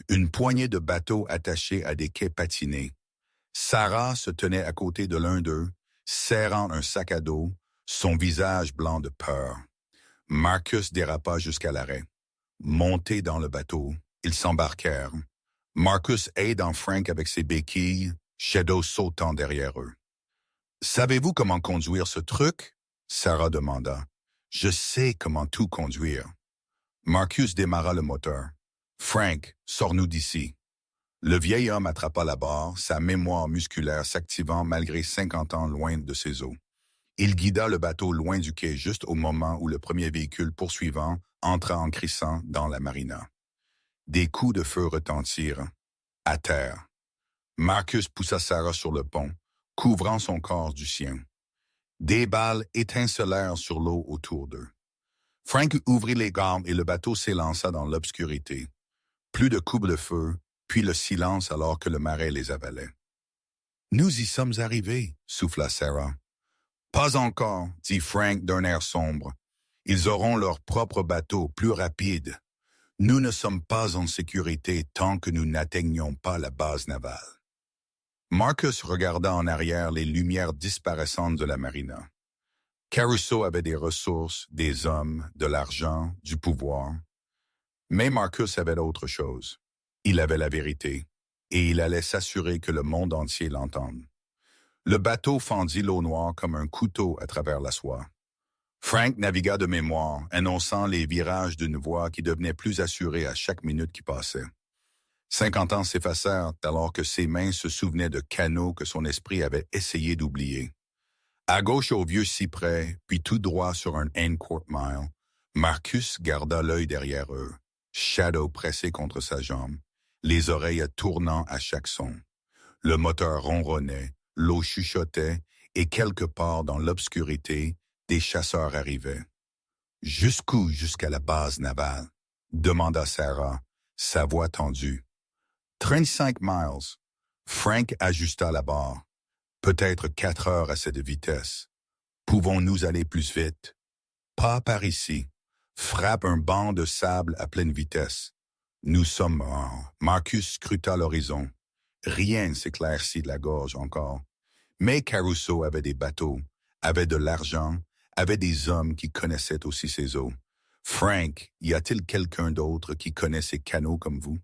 Une poignée de bateaux attachés à des quais patinés. Sarah se tenait à côté de l'un d'eux, serrant un sac à dos, son visage blanc de peur. Marcus dérapa jusqu'à l'arrêt. Montés dans le bateau, ils s'embarquèrent. Marcus aidant Frank avec ses béquilles, Shadow sautant derrière eux. « Savez-vous comment conduire ce truc? » Sarah demanda. « Je sais comment tout conduire. » Marcus démarra le moteur. « Frank, sors-nous d'ici. » Le vieil homme attrapa la barre, sa mémoire musculaire s'activant malgré 50 ans loin de ses os. Il guida le bateau loin du quai juste au moment où le premier véhicule poursuivant entra en crissant dans la marina. Des coups de feu retentirent. À terre. Marcus poussa Sarah sur le pont, couvrant son corps du sien. Des balles étincelèrent sur l'eau autour d'eux. Frank ouvrit les gardes et le bateau s'élança dans l'obscurité. Plus de coups de feu, puis le silence alors que le marais les avalait. « Nous y sommes arrivés, » souffla Sarah. « Pas encore, » dit Frank d'un air sombre. « Ils auront leur propre bateau, plus rapide. Nous ne sommes pas en sécurité tant que nous n'atteignons pas la base navale. » Marcus regarda en arrière les lumières disparaissantes de la marina. Caruso avait des ressources, des hommes, de l'argent, du pouvoir. Mais Marcus avait autre chose. Il avait la vérité, et il allait s'assurer que le monde entier l'entende. Le bateau fendit l'eau noire comme un couteau à travers la soie. Frank navigua de mémoire, annonçant les virages d'une voix qui devenait plus assurée à chaque minute qui passait. 50 ans s'effacèrent alors que ses mains se souvenaient de canaux que son esprit avait essayé d'oublier. À gauche au vieux cyprès, puis tout droit sur un quarter mile, Marcus garda l'œil derrière eux, Shadow pressé contre sa jambe, les oreilles tournant à chaque son. Le moteur ronronnait, l'eau chuchotait, et quelque part dans l'obscurité, des chasseurs arrivaient. Jusqu'où? Jusqu'à la base navale? Demanda Sarah, sa voix tendue. 35 miles. Frank ajusta la barre. Peut-être 4 heures à cette vitesse. Pouvons-nous aller plus vite? Pas par ici. Frappe un banc de sable à pleine vitesse. Nous sommes morts. Marcus scruta l'horizon. Rien ne s'éclaircit de la gorge encore. Mais Caruso avait des bateaux, avait de l'argent, avait des hommes qui connaissaient aussi ces eaux. Frank, y a-t-il quelqu'un d'autre qui connaît ces canaux comme vous?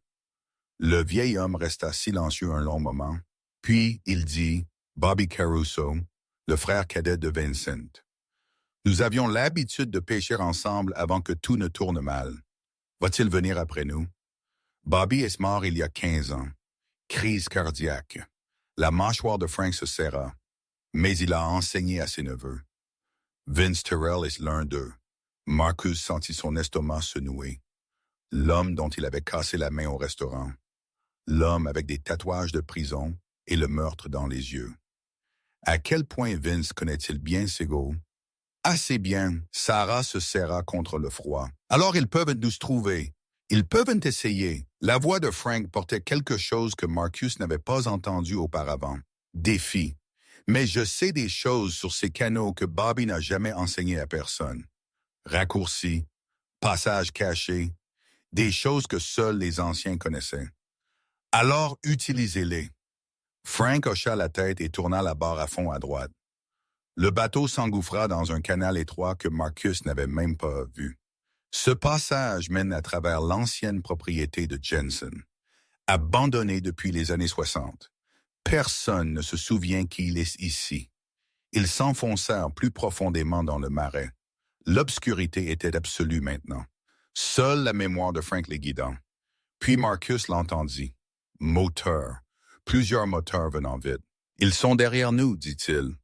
Le vieil homme resta silencieux un long moment. Puis il dit, Bobby Caruso, le frère cadet de Vincent. Nous avions l'habitude de pêcher ensemble avant que tout ne tourne mal. Va-t-il venir après nous? Bobby est mort il y a 15 ans. Crise cardiaque. La mâchoire de Frank se serra, mais il a enseigné à ses neveux. Vince Terrell est l'un d'eux. Marcus sentit son estomac se nouer. L'homme dont il avait cassé la main au restaurant. L'homme avec des tatouages de prison et le meurtre dans les yeux. À quel point Vince connaît-il bien Seagull? Assez bien, Sarah se serra contre le froid. Alors ils peuvent nous trouver. Ils peuvent essayer. La voix de Frank portait quelque chose que Marcus n'avait pas entendu auparavant. Défi. Mais je sais des choses sur ces canaux que Bobby n'a jamais enseigné à personne. Raccourcis, passages cachés, des choses que seuls les anciens connaissaient. Alors utilisez-les. Frank hocha la tête et tourna la barre à fond à droite. Le bateau s'engouffra dans un canal étroit que Marcus n'avait même pas vu. Ce passage mène à travers l'ancienne propriété de Jensen, abandonnée depuis les années 60. Personne ne se souvient qu'il est ici. Ils s'enfoncèrent plus profondément dans le marais. L'obscurité était absolue maintenant. Seule la mémoire de Frank les guidant. Puis Marcus l'entendit. Moteur. Plusieurs moteurs venant vite. Ils sont derrière nous, dit-il.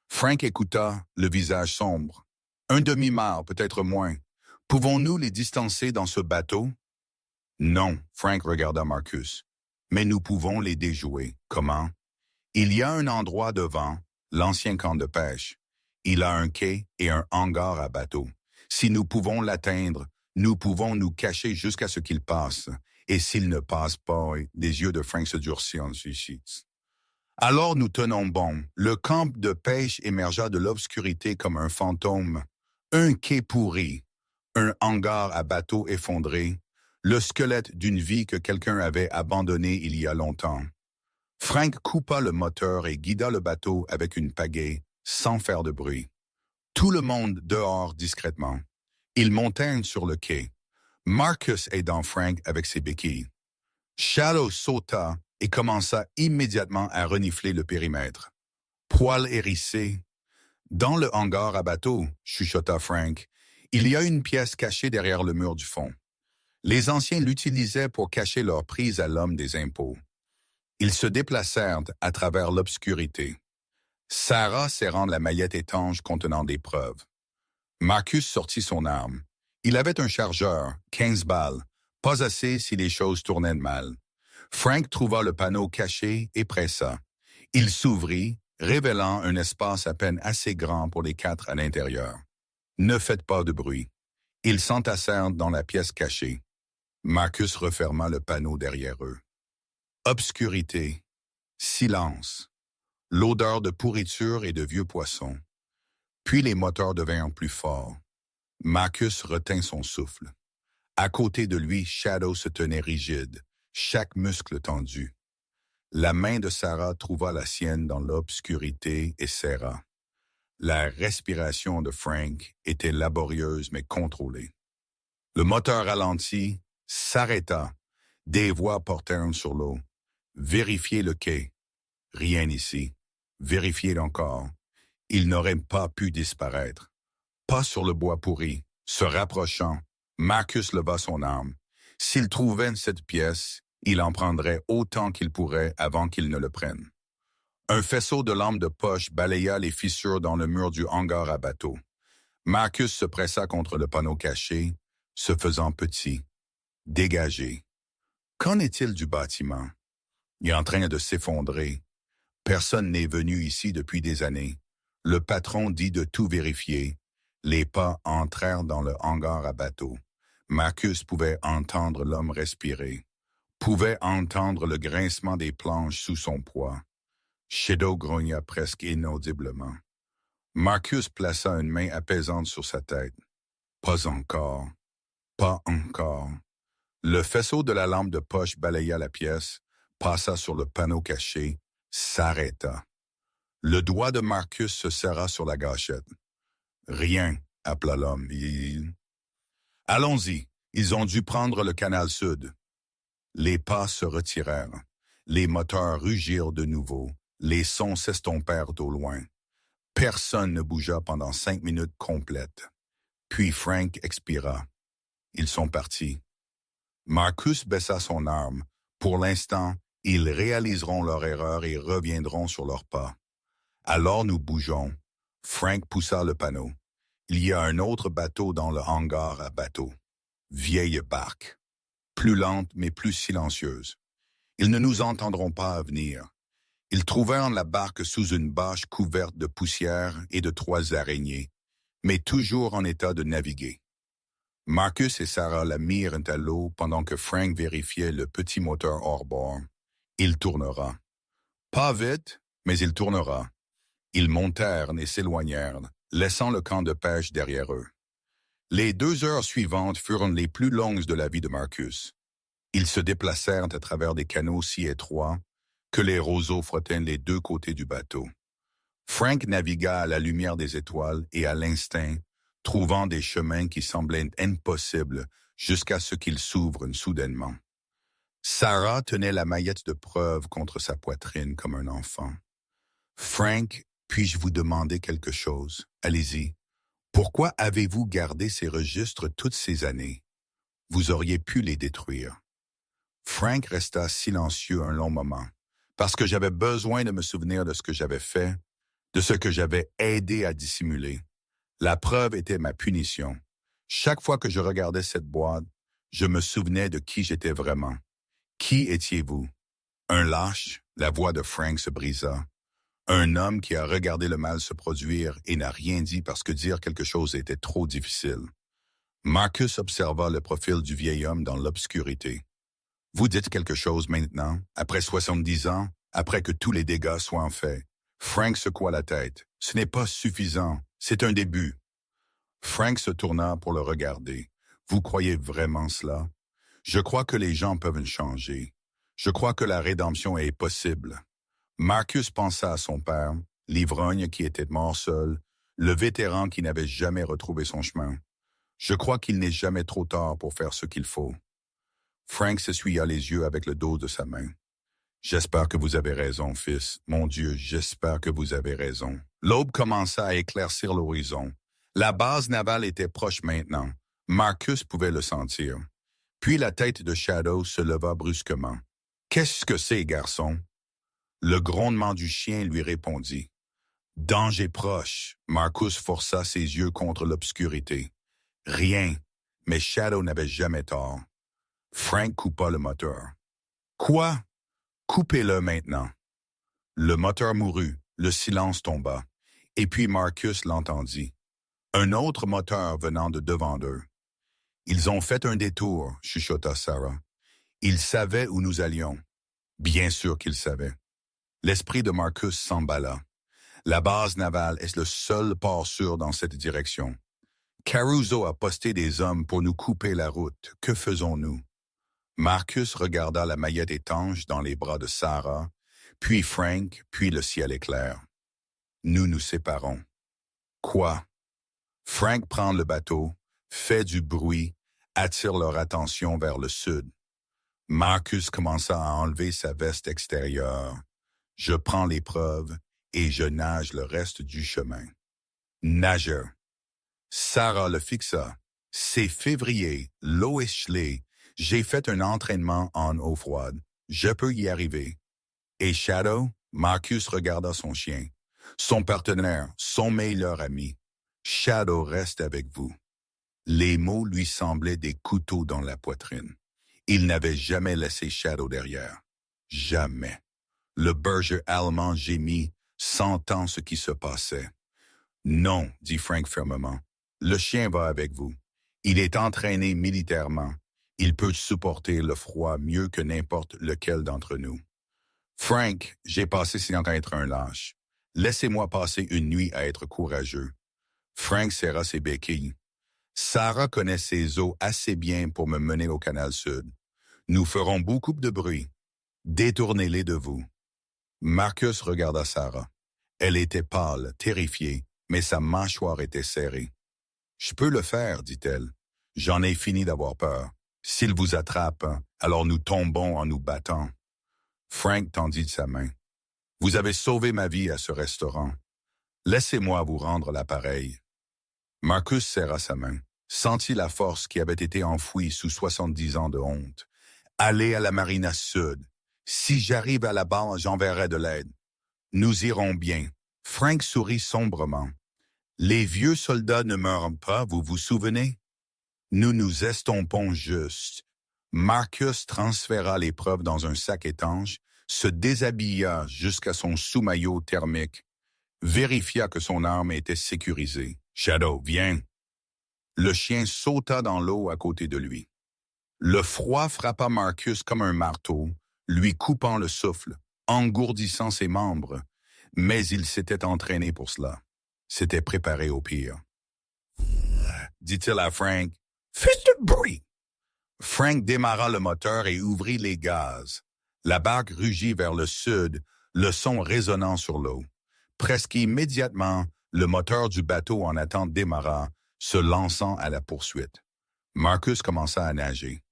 Frank écouta, le visage sombre. Un demi-mile, peut-être moins. Pouvons-nous les distancer dans ce bateau? Non, Frank regarda Marcus. Mais nous pouvons les déjouer. Comment? Il y a un endroit devant, l'ancien camp de pêche. Il a un quai et un hangar à bateau. Si nous pouvons l'atteindre, nous pouvons nous cacher jusqu'à ce qu'il passe. Et s'il ne passe pas, les yeux de Frank se durcirent en suicide. Alors nous tenons bon. Le camp de pêche émergea de l'obscurité comme un fantôme. Un quai pourri, un hangar à bateau effondré, le squelette d'une vie que quelqu'un avait abandonnée il y a longtemps. Frank coupa le moteur et guida le bateau avec une pagaie, sans faire de bruit. Tout le monde dehors discrètement. Ils montèrent sur le quai. Marcus aidant Frank avec ses béquilles. Shadow sauta et commença immédiatement à renifler le périmètre. Poil hérissé. Dans le hangar à bateau, chuchota Frank, il y a une pièce cachée derrière le mur du fond. Les anciens l'utilisaient pour cacher leur prise à l'homme des impôts. Ils se déplacèrent à travers l'obscurité. Sarah serrant la maillette étanche contenant des preuves. Marcus sortit son arme. Il avait un chargeur, 15 balles, pas assez si les choses tournaient mal. Frank trouva le panneau caché et pressa. Il s'ouvrit, révélant un espace à peine assez grand pour les 4 à l'intérieur. Ne faites pas de bruit. Ils s'entassèrent dans la pièce cachée. Marcus referma le panneau derrière eux. Obscurité, silence, l'odeur de pourriture et de vieux poissons. Puis les moteurs devinrent plus forts. Marcus retint son souffle. À côté de lui, Shadow se tenait rigide, chaque muscle tendu. La main de Sarah trouva la sienne dans l'obscurité et serra. La respiration de Frank était laborieuse mais contrôlée. Le moteur ralentit, s'arrêta. Des voix portèrent sur l'eau. Vérifiez le quai. Rien ici. Vérifiez encore. Il n'aurait pas pu disparaître. Pas sur le bois pourri. Se rapprochant, Marcus leva son arme. S'il trouvait cette pièce, il en prendrait autant qu'il pourrait avant qu'il ne le prenne. Un faisceau de lampes de poche balaya les fissures dans le mur du hangar à bateau. Marcus se pressa contre le panneau caché, se faisant petit, dégagé. Qu'en est-il du bâtiment? Il est en train de s'effondrer. Personne n'est venu ici depuis des années. Le patron dit de tout vérifier. Les pas entrèrent dans le hangar à bateau. Marcus pouvait entendre l'homme respirer, pouvait entendre le grincement des planches sous son poids. Shadow grogna presque inaudiblement. Marcus plaça une main apaisante sur sa tête. Pas encore. Pas encore. Le faisceau de la lampe de poche balaya la pièce, passa sur le panneau caché, s'arrêta. Le doigt de Marcus se serra sur la gâchette. Rien, appela l'homme. Allons-y, ils ont dû prendre le canal sud. Les pas se retirèrent. Les moteurs rugirent de nouveau. Les sons s'estompèrent au loin. Personne ne bougea pendant 5 minutes complètes. Puis Frank expira. Ils sont partis. Marcus baissa son arme. Pour l'instant, ils réaliseront leur erreur et reviendront sur leurs pas. Alors nous bougeons. Frank poussa le panneau. Il y a un autre bateau dans le hangar à bateau. Vieille barque. Plus lente mais plus silencieuse. Ils ne nous entendront pas à venir. Ils trouvèrent la barque sous une bâche couverte de poussière et de 3 araignées, mais toujours en état de naviguer. Marcus et Sarah la mirent à l'eau pendant que Frank vérifiait le petit moteur hors-bord. Il tournera. Pas vite, mais il tournera. Ils montèrent et s'éloignèrent, laissant le camp de pêche derrière eux. Les 2 heures suivantes furent les plus longues de la vie de Marcus. Ils se déplacèrent à travers des canaux si étroits que les roseaux frottaient les 2 côtés du bateau. Frank navigua à la lumière des étoiles et à l'instinct, trouvant des chemins qui semblaient impossibles jusqu'à ce qu'ils s'ouvrent soudainement. Sarah tenait la maillette de preuve contre sa poitrine comme un enfant. « Frank, puis-je vous demander quelque chose? Allez-y. Pourquoi avez-vous gardé ces registres toutes ces années? Vous auriez pu les détruire. » Frank resta silencieux un long moment, parce que j'avais besoin de me souvenir de ce que j'avais fait, de ce que j'avais aidé à dissimuler. La preuve était ma punition. Chaque fois que je regardais cette boîte, je me souvenais de qui j'étais vraiment. Qui étiez-vous? Un lâche, la voix de Frank se brisa. Un homme qui a regardé le mal se produire et n'a rien dit parce que dire quelque chose était trop difficile. Marcus observa le profil du vieil homme dans l'obscurité. Vous dites quelque chose maintenant, après 70 ans, après que tous les dégâts soient faits. Frank secoua la tête. Ce n'est pas suffisant, c'est un début. Frank se tourna pour le regarder. Vous croyez vraiment cela? Je crois que les gens peuvent changer. Je crois que la rédemption est possible. Marcus pensa à son père, l'ivrogne qui était mort seul, le vétéran qui n'avait jamais retrouvé son chemin. Je crois qu'il n'est jamais trop tard pour faire ce qu'il faut. Frank s'essuya les yeux avec le dos de sa main. J'espère que vous avez raison, fils. Mon Dieu, j'espère que vous avez raison. L'aube commença à éclaircir l'horizon. La base navale était proche maintenant. Marcus pouvait le sentir. Puis la tête de Shadow se leva brusquement. « Qu'est-ce que c'est, garçon? » Le grondement du chien lui répondit. « Danger proche. » Marcus força ses yeux contre l'obscurité. « Rien. » Mais Shadow n'avait jamais tort. Frank coupa le moteur. « Quoi? » « Coupez-le maintenant. » Le moteur mourut, le silence tomba, et puis Marcus l'entendit. Un autre moteur venant de devant eux. « Ils ont fait un détour, » chuchota Sarah. « Ils savaient où nous allions. » Bien sûr qu'ils savaient. L'esprit de Marcus s'emballa. La base navale est le seul port sûr dans cette direction. Caruso a posté des hommes pour nous couper la route. Que faisons-nous? Marcus regarda la maillette étanche dans les bras de Sarah, puis Frank, puis le ciel éclair. Nous nous séparons. Quoi? Frank prend le bateau, fait du bruit, attire leur attention vers le sud. Marcus commença à enlever sa veste extérieure. Je prends l'épreuve et je nage le reste du chemin. Nageur. Sarah le fixa. C'est février, l'eau est gelée. J'ai fait un entraînement en eau froide. Je peux y arriver. Et Shadow, Marcus regarda son chien. Son partenaire, son meilleur ami. Shadow reste avec vous. Les mots lui semblaient des couteaux dans la poitrine. Il n'avait jamais laissé Shadow derrière. Jamais. Le berger allemand gémit, sentant ce qui se passait. Non, dit Frank fermement. Le chien va avec vous. Il est entraîné militairement. Il peut supporter le froid mieux que n'importe lequel d'entre nous. Frank, j'ai passé 5 ans à être un lâche. Laissez-moi passer une nuit à être courageux. Frank serra ses béquilles. Sarah connaît ses eaux assez bien pour me mener au canal sud. Nous ferons beaucoup de bruit. Détournez-les de vous. Marcus regarda Sarah. Elle était pâle, terrifiée, mais sa mâchoire était serrée. « Je peux le faire, dit-elle. J'en ai fini d'avoir peur. S'il vous attrape, alors nous tombons en nous battant. » Frank tendit sa main. « Vous avez sauvé ma vie à ce restaurant. Laissez-moi vous rendre l'appareil. » Marcus serra sa main, sentit la force qui avait été enfouie sous 70 ans de honte. « Allez à la marina sud. Si j'arrive à la base, j'enverrai de l'aide. Nous irons bien. » Frank sourit sombrement. « Les vieux soldats ne meurent pas, vous vous souvenez? Nous nous estompons juste. » Marcus transféra l'épreuve dans un sac étanche, se déshabilla jusqu'à son sous-maillot thermique, vérifia que son arme était sécurisée. « Shadow, viens. » Le chien sauta dans l'eau à côté de lui. Le froid frappa Marcus comme un marteau, lui coupant le souffle, engourdissant ses membres, mais il s'était entraîné pour cela. S'était préparé au pire. Dit-il à Frank, « Fais du bruit! » Frank démarra le moteur et ouvrit les gaz. La barque rugit vers le sud, le son résonnant sur l'eau. Presque immédiatement, le moteur du bateau en attente démarra, se lançant à la poursuite. Marcus commença à nager.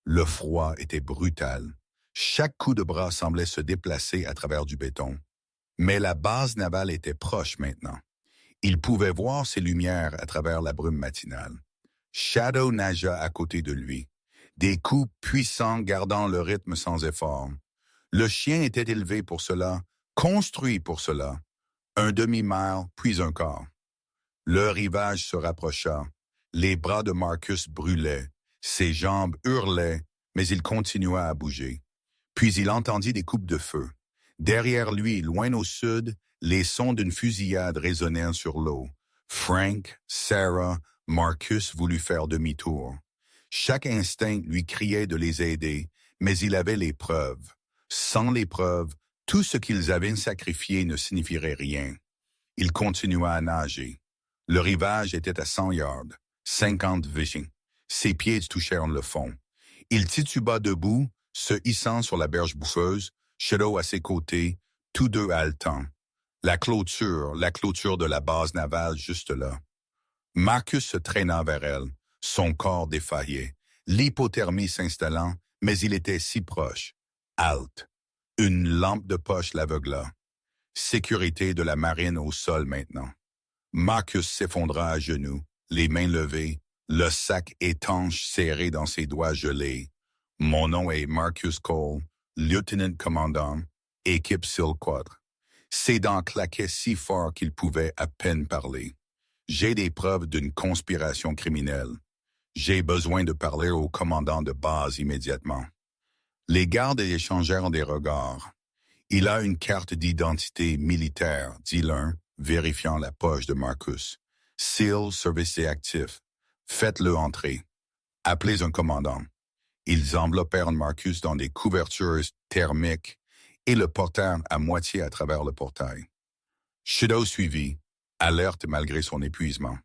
Le froid était brutal. Chaque coup de bras semblait se déplacer à travers du béton. Mais la base navale était proche maintenant. Il pouvait voir ses lumières à travers la brume matinale. Shadow nagea à côté de lui. Des coups puissants gardant le rythme sans effort. Le chien était élevé pour cela, construit pour cela. Un demi-mile, puis un quart. Le rivage se rapprocha. Les bras de Marcus brûlaient. Ses jambes hurlaient, mais il continua à bouger. Puis il entendit des coupes de feu. Derrière lui, loin au sud, les sons d'une fusillade résonnèrent sur l'eau. Frank, Sarah, Marcus voulut faire demi-tour. Chaque instinct lui criait de les aider, mais il avait les preuves. Sans les preuves, tout ce qu'ils avaient sacrifié ne signifierait rien. Il continua à nager. Le rivage était à 100 yards, 50 vision. Ses pieds touchèrent le fond. Il tituba debout, se hissant sur la berge bouffeuse, Shadow à ses côtés, tous deux haletants. La clôture de la base navale juste là. Marcus se traîna vers elle, son corps défaillait, l'hypothermie s'installant, mais il était si proche. Halte. Une lampe de poche l'aveugla. Sécurité de la marine au sol maintenant. Marcus s'effondra à genoux, les mains levées, le sac étanche serré dans ses doigts gelés. Mon nom est Marcus Cole, lieutenant-commandant, équipe Silquadre. Ses dents claquaient si fort qu'il pouvait à peine parler. J'ai des preuves d'une conspiration criminelle. J'ai besoin de parler au commandant de base immédiatement. Les gardes échangèrent des regards. Il a une carte d'identité militaire, dit l'un, vérifiant la poche de Marcus. SEAL, service actif. Faites-le entrer. Appelez un commandant. Ils enveloppèrent Marcus dans des couvertures thermiques et le portèrent à moitié à travers le portail. Shadow suivit, alerte malgré son épuisement.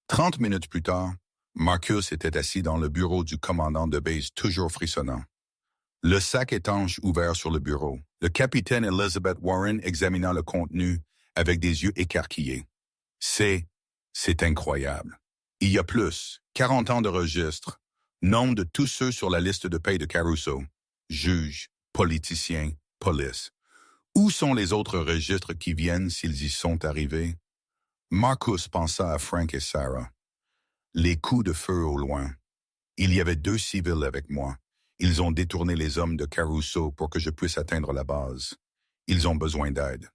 30 minutes plus tard, Marcus était assis dans le bureau du commandant de base toujours frissonnant. Le sac étanche ouvert sur le bureau. Le capitaine Elizabeth Warren examina le contenu avec des yeux écarquillés. C'est incroyable. Il y a plus, 40 ans de registre, nombre de tous ceux sur la liste de paye de Caruso, juges, politiciens, police. Où sont les autres registres qui viennent s'ils y sont arrivés? Marcus pensa à Frank et Sarah. Les coups de feu au loin. Il y avait 2 civils avec moi. Ils ont détourné les hommes de Caruso pour que je puisse atteindre la base. Ils ont besoin d'aide.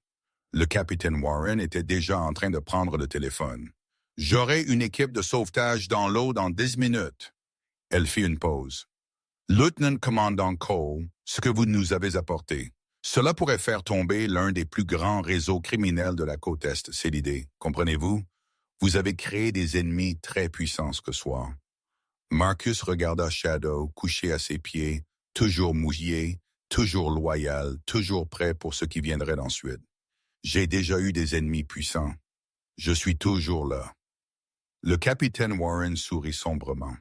Le capitaine Warren était déjà en train de prendre le téléphone. « J'aurai une équipe de sauvetage dans l'eau dans 10 minutes. » Elle fit une pause. Lieutenant-commandant Cole, ce que vous nous avez apporté, cela pourrait faire tomber l'un des plus grands réseaux criminels de la côte Est, c'est l'idée, comprenez-vous? Vous avez créé des ennemis très puissants ce soir. Marcus regarda Shadow couché à ses pieds, toujours mouillé, toujours loyal, toujours prêt pour ce qui viendrait ensuite. J'ai déjà eu des ennemis puissants. Je suis toujours là. Le capitaine Warren sourit sombrement.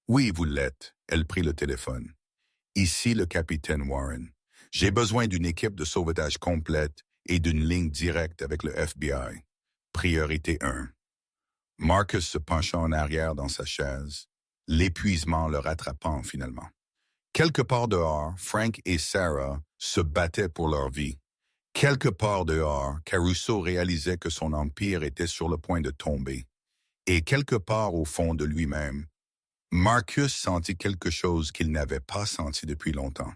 Oui, vous l'êtes. Elle prit le téléphone. Ici le capitaine Warren. J'ai besoin d'une équipe de sauvetage complète et d'une ligne directe avec le FBI. Priorité 1. Marcus se pencha en arrière dans sa chaise, l'épuisement le rattrapant finalement. Quelque part dehors, Frank et Sarah se battaient pour leur vie. Quelque part dehors, Caruso réalisait que son empire était sur le point de tomber. Et quelque part au fond de lui-même, Marcus sentit quelque chose qu'il n'avait pas senti depuis longtemps.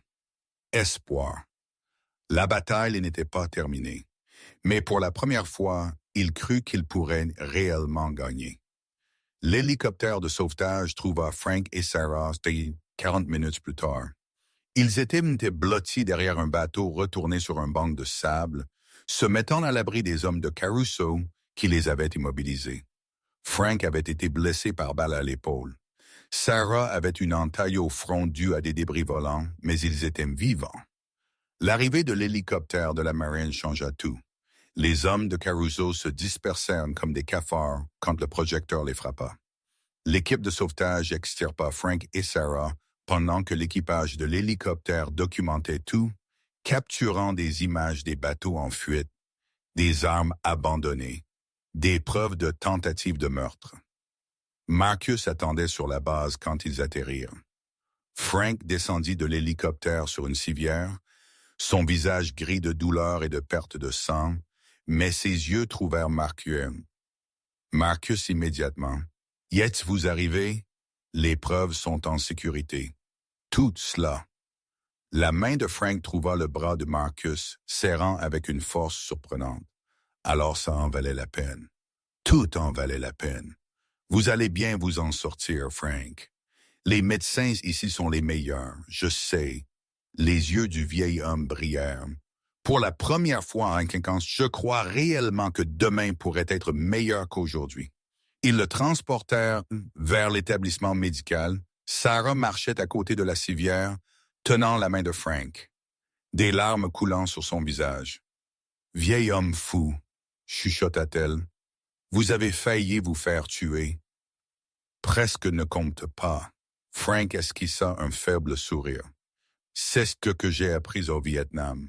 Espoir. La bataille n'était pas terminée, mais pour la première fois, il crut qu'il pourrait réellement gagner. L'hélicoptère de sauvetage trouva Frank et Sarah 40 minutes plus tard. Ils étaient blottis derrière un bateau retourné sur un banc de sable, se mettant à l'abri des hommes de Caruso qui les avaient immobilisés. Frank avait été blessé par balle à l'épaule. Sarah avait une entaille au front due à des débris volants, mais ils étaient vivants. L'arrivée de l'hélicoptère de la marine changea tout. Les hommes de Caruso se dispersèrent comme des cafards quand le projecteur les frappa. L'équipe de sauvetage extirpa Frank et Sarah pendant que l'équipage de l'hélicoptère documentait tout, capturant des images des bateaux en fuite, des armes abandonnées, des preuves de tentatives de meurtre. Marcus attendait sur la base quand ils atterrirent. Frank descendit de l'hélicoptère sur une civière, son visage gris de douleur et de perte de sang, mais ses yeux trouvèrent Marcus. Marcus immédiatement. « Y êtes-vous arrivé? Les preuves sont en sécurité. » Tout cela. La main de Frank trouva le bras de Marcus, serrant avec une force surprenante. Alors ça en valait la peine. Tout en valait la peine. Vous allez bien vous en sortir, Frank. Les médecins ici sont les meilleurs, je sais. Les yeux du vieil homme brillèrent. Pour la première fois en 15 ans, je crois réellement que demain pourrait être meilleur qu'aujourd'hui. Ils le transportèrent vers l'établissement médical. Sarah marchait à côté de la civière, tenant la main de Frank, des larmes coulant sur son visage. « Vieil homme fou », chuchota-t-elle, « vous avez failli vous faire tuer. » Presque ne compte pas. Frank esquissa un faible sourire. « C'est ce que j'ai appris au Vietnam. »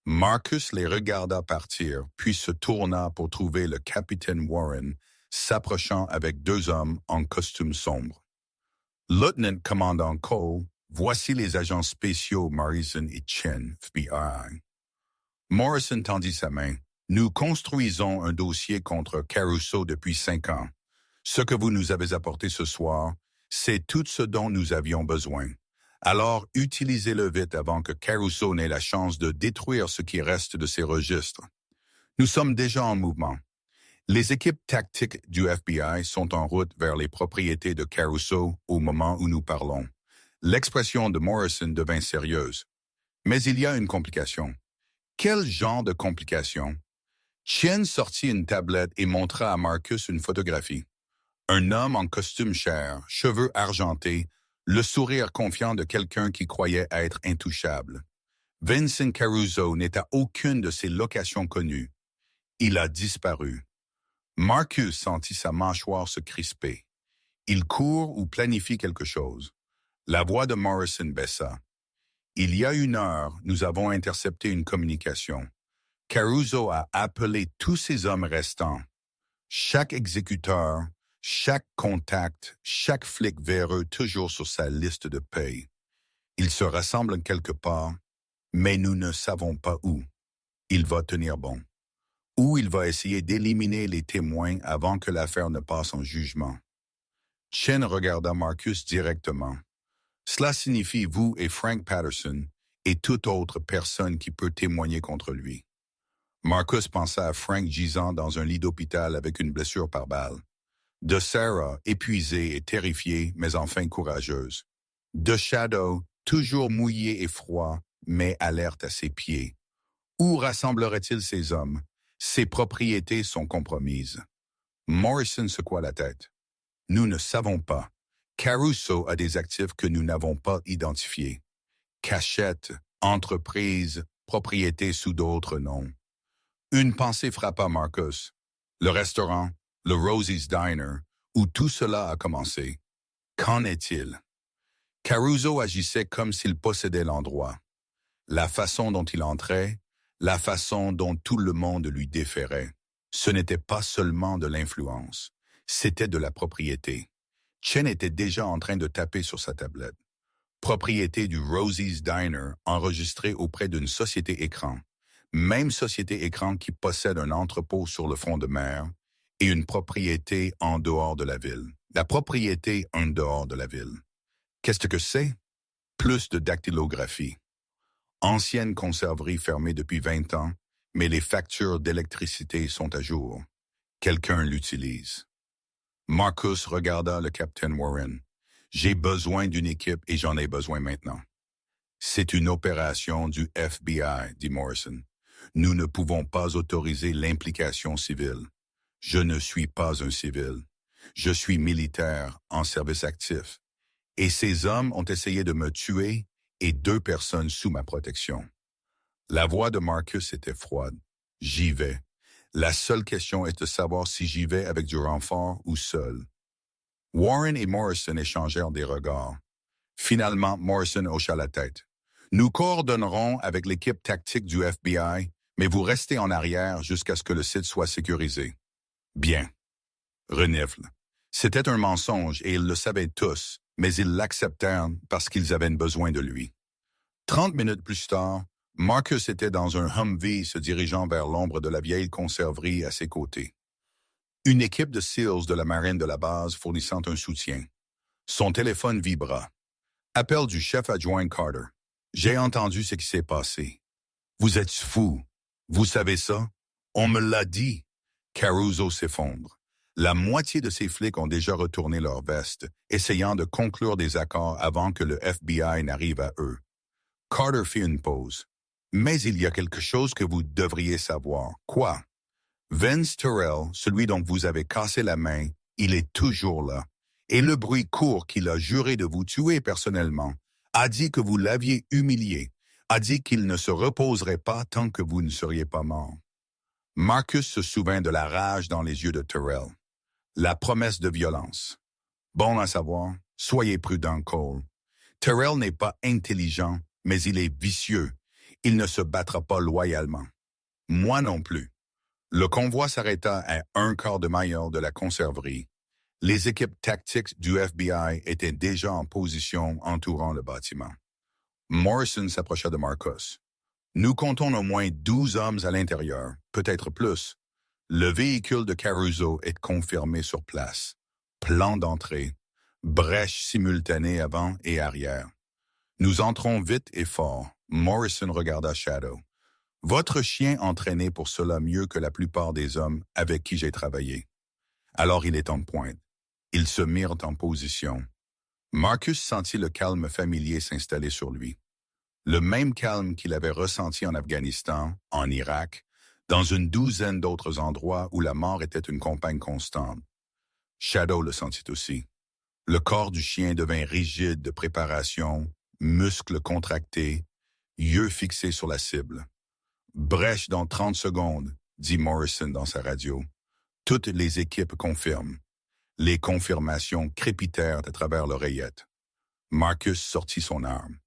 Marcus les regarda partir, puis se tourna pour trouver le capitaine Warren s'approchant avec deux hommes en costume sombre. « Lieutenant-commandant Cole, voici les agents spéciaux Morrison et Chen, FBI. » Morrison tendit sa main. « Nous construisons un dossier contre Caruso depuis 5 ans. Ce que vous nous avez apporté ce soir, c'est tout ce dont nous avions besoin. Alors, utilisez-le vite avant que Caruso n'ait la chance de détruire ce qui reste de ses registres. Nous sommes déjà en mouvement. Les équipes tactiques du FBI sont en route vers les propriétés de Caruso au moment où nous parlons. » L'expression de Morrison devint sérieuse. « Mais il y a une complication. » « Quel genre de complication? » Chen sortit une tablette et montra à Marcus une photographie. Un homme en costume chair, cheveux argentés, le sourire confiant de quelqu'un qui croyait être intouchable. Vincent Caruso n'était à aucune de ses locations connues. Il a disparu. Marcus sentit sa mâchoire se crisper. Il court ou planifie quelque chose. La voix de Morrison baissa. Il y a 1 heure, nous avons intercepté une communication. Caruso a appelé tous ses hommes restants. Chaque exécuteur, chaque contact, chaque flic véreux toujours sur sa liste de paye. Ils se rassemblent quelque part, mais nous ne savons pas où. Il va tenir bon. Ou il va essayer d'éliminer les témoins avant que l'affaire ne passe en jugement. Chen regarda Marcus directement. Cela signifie vous et Frank Patterson et toute autre personne qui peut témoigner contre lui. Marcus pensa à Frank gisant dans un lit d'hôpital avec une blessure par balle. De Sarah, épuisée et terrifiée, mais enfin courageuse. The Shadow, toujours mouillé et froid, mais alerte à ses pieds. Où rassemblerait-il ses hommes? Ses propriétés sont compromises. Morrison secoua la tête. Nous ne savons pas. Caruso a des actifs que nous n'avons pas identifiés. Cachette, entreprise, propriété sous d'autres noms. Une pensée frappa Marcus. Le restaurant, le Rosie's Diner, où tout cela a commencé. Qu'en est-il? Caruso agissait comme s'il possédait l'endroit. La façon dont il entrait, la façon dont tout le monde lui déférait. Ce n'était pas seulement de l'influence, c'était de la propriété. Chen était déjà en train de taper sur sa tablette. Propriété du Rosie's Diner enregistrée auprès d'une société écran. Même société écran qui possède un entrepôt sur le front de mer et une propriété en dehors de la ville. La propriété en dehors de la ville. Qu'est-ce que c'est? Plus de dactylographie. Ancienne conserverie fermée depuis 20 ans, mais les factures d'électricité sont à jour. Quelqu'un l'utilise. Marcus regarda le capitaine Warren. J'ai besoin d'une équipe et j'en ai besoin maintenant. C'est une opération du FBI, dit Morrison. Nous ne pouvons pas autoriser l'implication civile. Je ne suis pas un civil. Je suis militaire en service actif. Et ces hommes ont essayé de me tuer et 2 personnes sous ma protection. La voix de Marcus était froide. J'y vais. La seule question est de savoir si j'y vais avec du renfort ou seul. Warren et Morrison échangèrent des regards. Finalement, Morrison hocha la tête. Nous coordonnerons avec l'équipe tactique du FBI, mais vous restez en arrière jusqu'à ce que le site soit sécurisé. Bien. Renifle. C'était un mensonge et ils le savaient tous, mais ils l'acceptèrent parce qu'ils avaient besoin de lui. 30 minutes plus tard, Marcus était dans un Humvee se dirigeant vers l'ombre de la vieille conserverie à ses côtés. Une équipe de SEALs de la marine de la base fournissant un soutien. Son téléphone vibra. Appel du chef adjoint Carter. J'ai entendu ce qui s'est passé. Vous êtes fou. Vous savez ça? On me l'a dit. Caruso s'effondre. La moitié de ses flics ont déjà retourné leur veste, essayant de conclure des accords avant que le FBI n'arrive à eux. Carter fit une pause. Mais il y a quelque chose que vous devriez savoir. Quoi? Vince Terrell, celui dont vous avez cassé la main, il est toujours là. Et le bruit court qu'il a juré de vous tuer personnellement, a dit que vous l'aviez humilié, a dit qu'il ne se reposerait pas tant que vous ne seriez pas mort. Marcus se souvint de la rage dans les yeux de Terrell. La promesse de violence. Bon à savoir, soyez prudent, Cole. Terrell n'est pas intelligent, mais il est vicieux. Il ne se battra pas loyalement. Moi non plus. Le convoi s'arrêta à 1/4 de mile de la conserverie. Les équipes tactiques du FBI étaient déjà en position entourant le bâtiment. Morrison s'approcha de Marcus. Nous comptons au moins 12 hommes à l'intérieur, peut-être plus. Le véhicule de Caruso est confirmé sur place. Plan d'entrée. Brèche simultanée avant et arrière. Nous entrons vite et fort. Morrison regarda Shadow. Votre chien entraîné pour cela mieux que la plupart des hommes avec qui j'ai travaillé. Alors il est en pointe. Ils se mirent en position. Marcus sentit le calme familier s'installer sur lui. Le même calme qu'il avait ressenti en Afghanistan, en Irak, dans une douzaine d'autres endroits où la mort était une compagne constante. Shadow le sentit aussi. Le corps du chien devint rigide de préparation, muscles contractés, yeux fixés sur la cible. Brèche dans 30 secondes, dit Morrison dans sa radio. Toutes les équipes confirment. Les confirmations crépitèrent à travers l'oreillette. Marcus sortit son arme.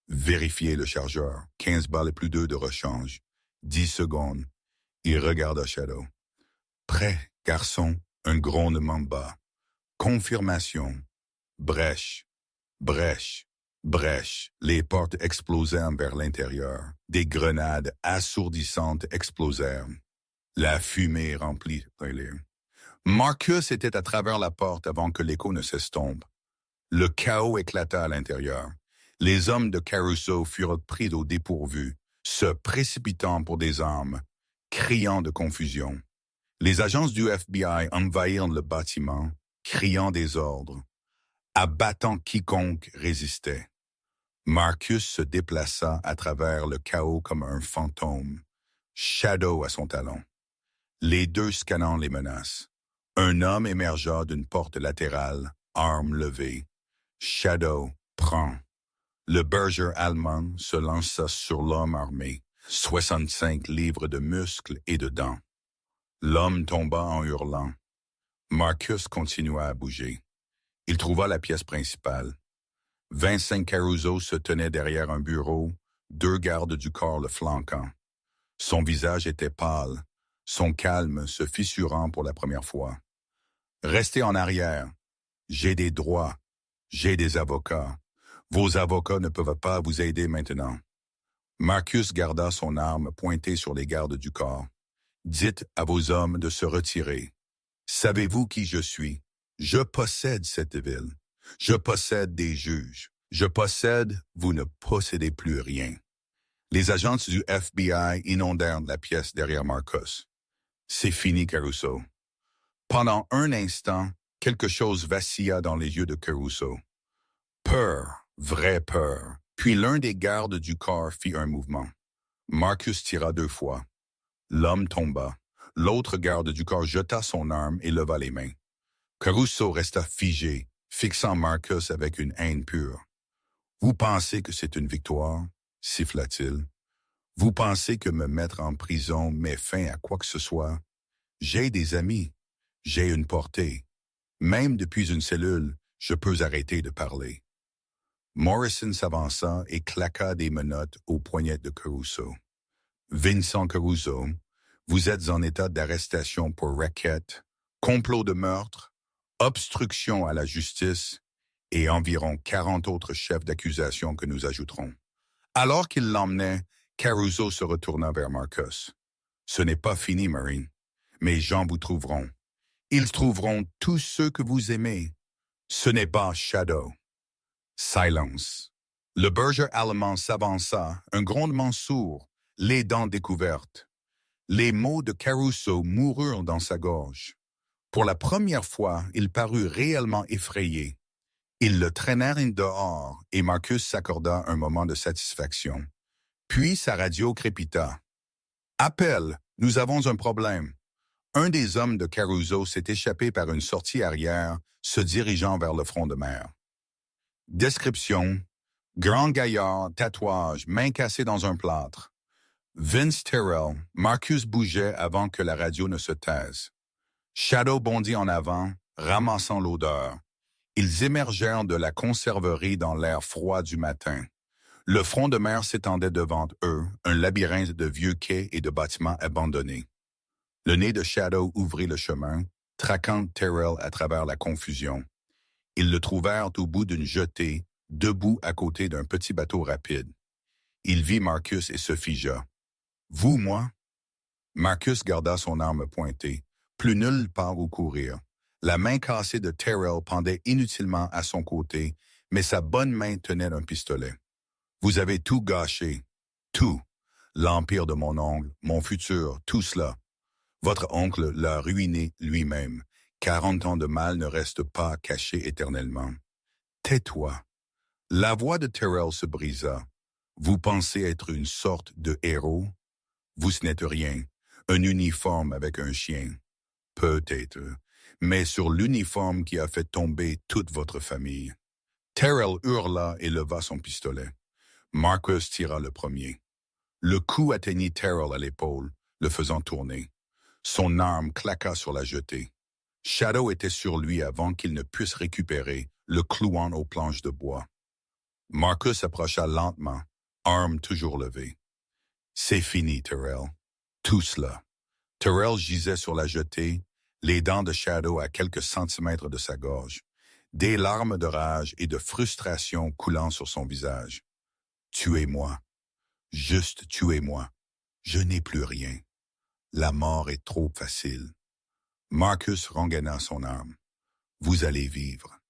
Vérifiez le chargeur. 15 balles et plus 2 de rechange. 10 secondes. Il regarda Shadow. Prêt, garçon, un grondement bas. Confirmation. Brèche, brèche, brèche. Les portes explosèrent vers l'intérieur. Des grenades assourdissantes explosèrent. La fumée remplit l'air. Marcus était à travers la porte avant que l'écho ne s'estompe. Le chaos éclata à l'intérieur. Les hommes de Caruso furent pris au dépourvu, se précipitant pour des armes, criant de confusion. Les agences du FBI envahirent le bâtiment, criant des ordres. abattant quiconque résistait. Marcus se déplaça à travers le chaos comme un fantôme, Shadow à son talon. Les deux scannant les menaces. Un homme émergea d'une porte latérale, arme levée. Shadow prend. Le berger allemand se lança sur l'homme armé, 65 livres de muscles et de dents. L'homme tomba en hurlant. Marcus continua à bouger. Il trouva la pièce principale. Vincent Caruso se tenait derrière un bureau, deux gardes du corps le flanquant. Son visage était pâle, son calme se fissurant pour la première fois. « Restez en arrière. J'ai des droits. J'ai des avocats. Vos avocats ne peuvent pas vous aider maintenant. » Marcus garda son arme pointée sur les gardes du corps. « Dites à vos hommes de se retirer. Savez-vous qui je suis? Je possède cette ville. Je possède des juges. Je possède, vous ne possédez plus rien. » Les agents du FBI inondèrent la pièce derrière Marcus. « C'est fini, Caruso. » Pendant un instant, quelque chose vacilla dans les yeux de Caruso. Peur, vraie peur. Puis l'un des gardes du corps fit un mouvement. Marcus tira 2 fois. L'homme tomba. L'autre garde du corps jeta son arme et leva les mains. Caruso resta figé, fixant Marcus avec une haine pure. « Vous pensez que c'est une victoire? » siffla-t-il. « Vous pensez que me mettre en prison met fin à quoi que ce soit? J'ai des amis. J'ai une portée. Même depuis une cellule, je peux arrêter de parler. » Morrison s'avança et claqua des menottes au poignet de Caruso. « Vincent Caruso, vous êtes en état d'arrestation pour racket, complot de meurtre, obstruction à la justice et environ 40 autres chefs d'accusation que nous ajouterons. » Alors qu'il l'emmenait, Caruso se retourna vers Marcus. « Ce n'est pas fini, Marine. Mes gens vous trouveront. Ils trouveront tous ceux que vous aimez. Ce n'est pas Shadow. » Silence. Le berger allemand s'avança, un grondement sourd, les dents découvertes. Les mots de Caruso moururent dans sa gorge. Pour la première fois, il parut réellement effrayé. Ils le traînèrent dehors et Marcus s'accorda un moment de satisfaction. Puis sa radio crépita. « Appel, nous avons un problème. » Un des hommes de Caruso s'est échappé par une sortie arrière, se dirigeant vers le front de mer. Description. Grand gaillard, tatouage, main cassée dans un plâtre. Vince Terrell, Marcus bougeait avant que la radio ne se taise. Shadow bondit en avant, ramassant l'odeur. Ils émergèrent de la conserverie dans l'air froid du matin. Le front de mer s'étendait devant eux, un labyrinthe de vieux quais et de bâtiments abandonnés. Le nez de Shadow ouvrit le chemin, traquant Terrell à travers la confusion. Ils le trouvèrent au bout d'une jetée, debout à côté d'un petit bateau rapide. Il vit Marcus et se figea. « Vous, moi? » Marcus garda son arme pointée, plus nulle part où courir. La main cassée de Terrell pendait inutilement à son côté, mais sa bonne main tenait un pistolet. « Vous avez tout gâché. Tout. L'empire de mon oncle, mon futur, tout cela. Votre oncle l'a ruiné lui-même. 40 ans de mal ne restent pas cachés éternellement. Tais-toi. » La voix de Terrell se brisa. « Vous pensez être une sorte de héros? Vous n'êtes rien. Un uniforme avec un chien. Peut-être. Mais sur l'uniforme qui a fait tomber toute votre famille. » Terrell hurla et leva son pistolet. Marcus tira le premier. Le coup atteignit Terrell à l'épaule, le faisant tourner. Son arme claqua sur la jetée. Shadow était sur lui avant qu'il ne puisse récupérer, le clouant aux planches de bois. Marcus approcha lentement, arme toujours levée. « C'est fini, Terrell. Tout cela. » Terrell gisait sur la jetée, les dents de Shadow à quelques centimètres de sa gorge, des larmes de rage et de frustration coulant sur son visage. « Tuez-moi. Juste tuez-moi. Je n'ai plus rien. La mort est trop facile. » Marcus rengaina son arme. « Vous allez vivre.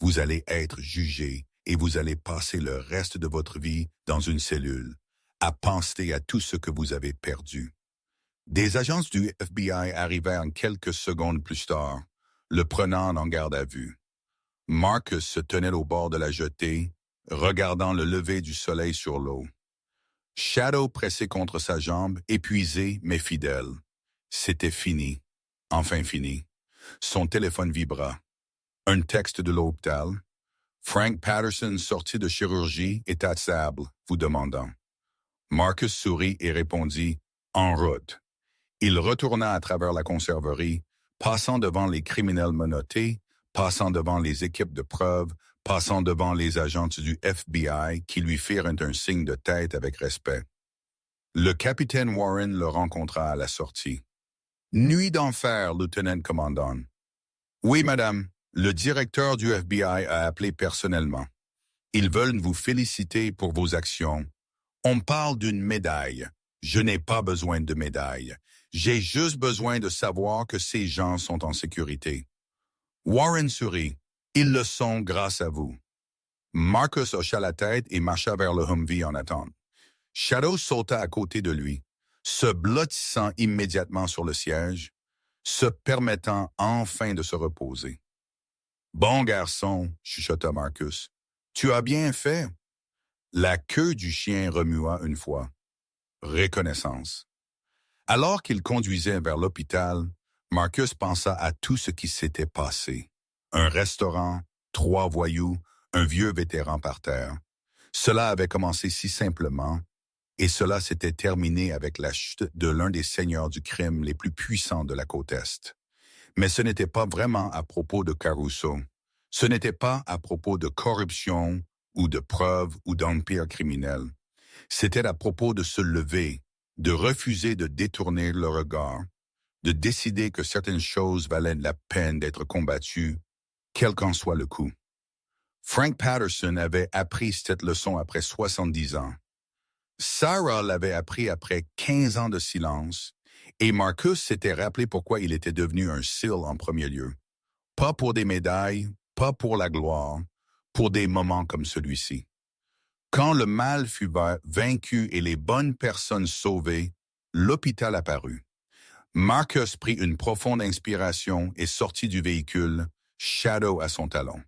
Vous allez être jugé et vous allez passer le reste de votre vie dans une cellule, à penser à tout ce que vous avez perdu. » Des agents du FBI arrivèrent quelques secondes plus tard, le prenant en garde à vue. Marcus se tenait au bord de la jetée, regardant le lever du soleil sur l'eau. Shadow pressé contre sa jambe, épuisé mais fidèle. C'était fini. Enfin fini. Son téléphone vibra. Un texte de l'hôpital. Frank Patterson, sorti de chirurgie, est à table, vous demandant. Marcus sourit et répondit « En route ». Il retourna à travers la conserverie, passant devant les criminels menottés, passant devant les équipes de preuves, passant devant les agents du FBI qui lui firent un signe de tête avec respect. Le capitaine Warren le rencontra à la sortie. « Nuit d'enfer, lieutenant commandant. »« Oui, madame, le directeur du FBI a appelé personnellement. Ils veulent vous féliciter pour vos actions. On parle d'une médaille. Je n'ai pas besoin de médaille. J'ai juste besoin de savoir que ces gens sont en sécurité. » Warren sourit. « Ils le sont grâce à vous. » Marcus hocha la tête et marcha vers le Humvee en attente. Shadow sauta à côté de lui, se blottissant immédiatement sur le siège, se permettant enfin de se reposer. « Bon garçon, » chuchota Marcus, « tu as bien fait. » La queue du chien remua une fois. Reconnaissance. Alors qu'il conduisait vers l'hôpital, Marcus pensa à tout ce qui s'était passé. Un restaurant, 3 voyous, un vieux vétéran par terre. Cela avait commencé si simplement, et cela s'était terminé avec la chute de l'un des seigneurs du crime les plus puissants de la côte Est. Mais ce n'était pas vraiment à propos de Caruso. Ce n'était pas à propos de corruption ou de preuves ou d'empire criminel. C'était à propos de se lever, de refuser de détourner le regard, de décider que certaines choses valaient la peine d'être combattues, quel qu'en soit le coût. Frank Patterson avait appris cette leçon après 70 ans. Sarah l'avait appris après 15 ans de silence, et Marcus s'était rappelé pourquoi il était devenu un SEAL en premier lieu. Pas pour des médailles, pas pour la gloire, pour des moments comme celui-ci. Quand le mal fut vaincu et les bonnes personnes sauvées, l'hôpital apparut. Marcus prit une profonde inspiration et sortit du véhicule, Shadow à son talon.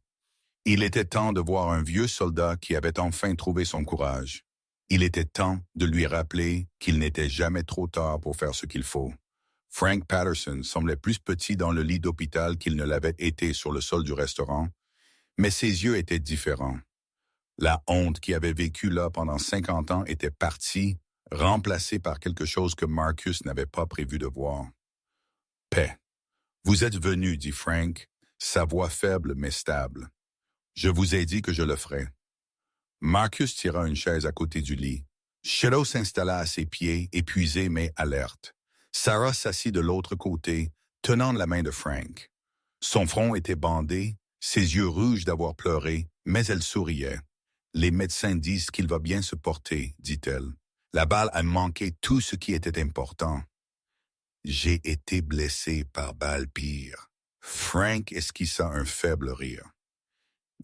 Il était temps de voir un vieux soldat qui avait enfin trouvé son courage. Il était temps de lui rappeler qu'il n'était jamais trop tard pour faire ce qu'il faut. Frank Patterson semblait plus petit dans le lit d'hôpital qu'il ne l'avait été sur le sol du restaurant, mais ses yeux étaient différents. La honte qui avait vécu là pendant 50 ans était partie, remplacée par quelque chose que Marcus n'avait pas prévu de voir. « Paix. Vous êtes venu, dit Frank, sa voix faible mais stable. Je vous ai dit que je le ferais. » Marcus tira une chaise à côté du lit. Shadow s'installa à ses pieds, épuisé mais alerte. Sarah s'assit de l'autre côté, tenant la main de Frank. Son front était bandé, ses yeux rouges d'avoir pleuré, mais elle souriait. « Les médecins disent qu'il va bien se porter, dit-elle. La balle a manqué tout ce qui était important. » J'ai été blessé par balle pire. Frank esquissa un faible rire.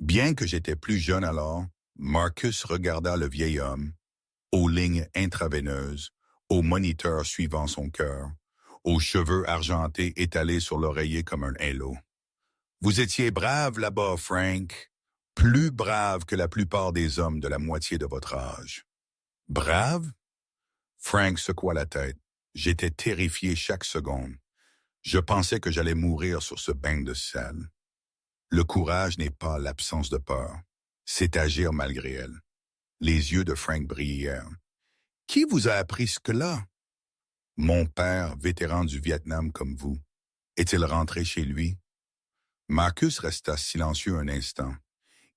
Bien que j'étais plus jeune alors, Marcus regarda le vieil homme, aux lignes intraveineuses, au moniteur suivant son cœur, aux cheveux argentés étalés sur l'oreiller comme un halo. « Vous étiez brave là-bas, Frank, plus brave que la plupart des hommes de la moitié de votre âge. »« Brave ?» Frank secoua la tête. J'étais terrifié chaque seconde. Je pensais que j'allais mourir sur ce bain de sel. Le courage n'est pas l'absence de peur. C'est agir malgré elle. Les yeux de Frank brillèrent. « Qui vous a appris ce que là? »« Mon père, vétéran du Vietnam comme vous. Est-il rentré chez lui? » Marcus resta silencieux un instant.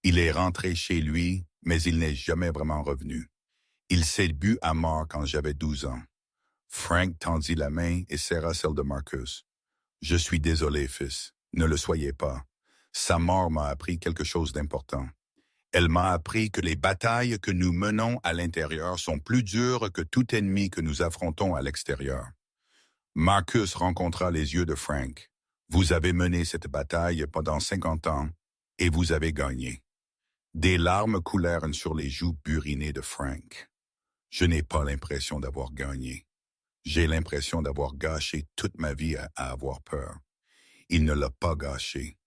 Il est rentré chez lui, mais il n'est jamais vraiment revenu. Il s'est bu à mort quand j'avais 12 ans. Frank tendit la main et serra celle de Marcus. « Je suis désolé, fils. Ne le soyez pas. Sa mort m'a appris quelque chose d'important. Elle m'a appris que les batailles que nous menons à l'intérieur sont plus dures que tout ennemi que nous affrontons à l'extérieur. » Marcus rencontra les yeux de Frank. « Vous avez mené cette bataille pendant 50 ans et vous avez gagné. » Des larmes coulèrent sur les joues burinées de Frank. « Je n'ai pas l'impression d'avoir gagné. J'ai l'impression d'avoir gâché toute ma vie à avoir peur. » Il ne l'a pas gâché.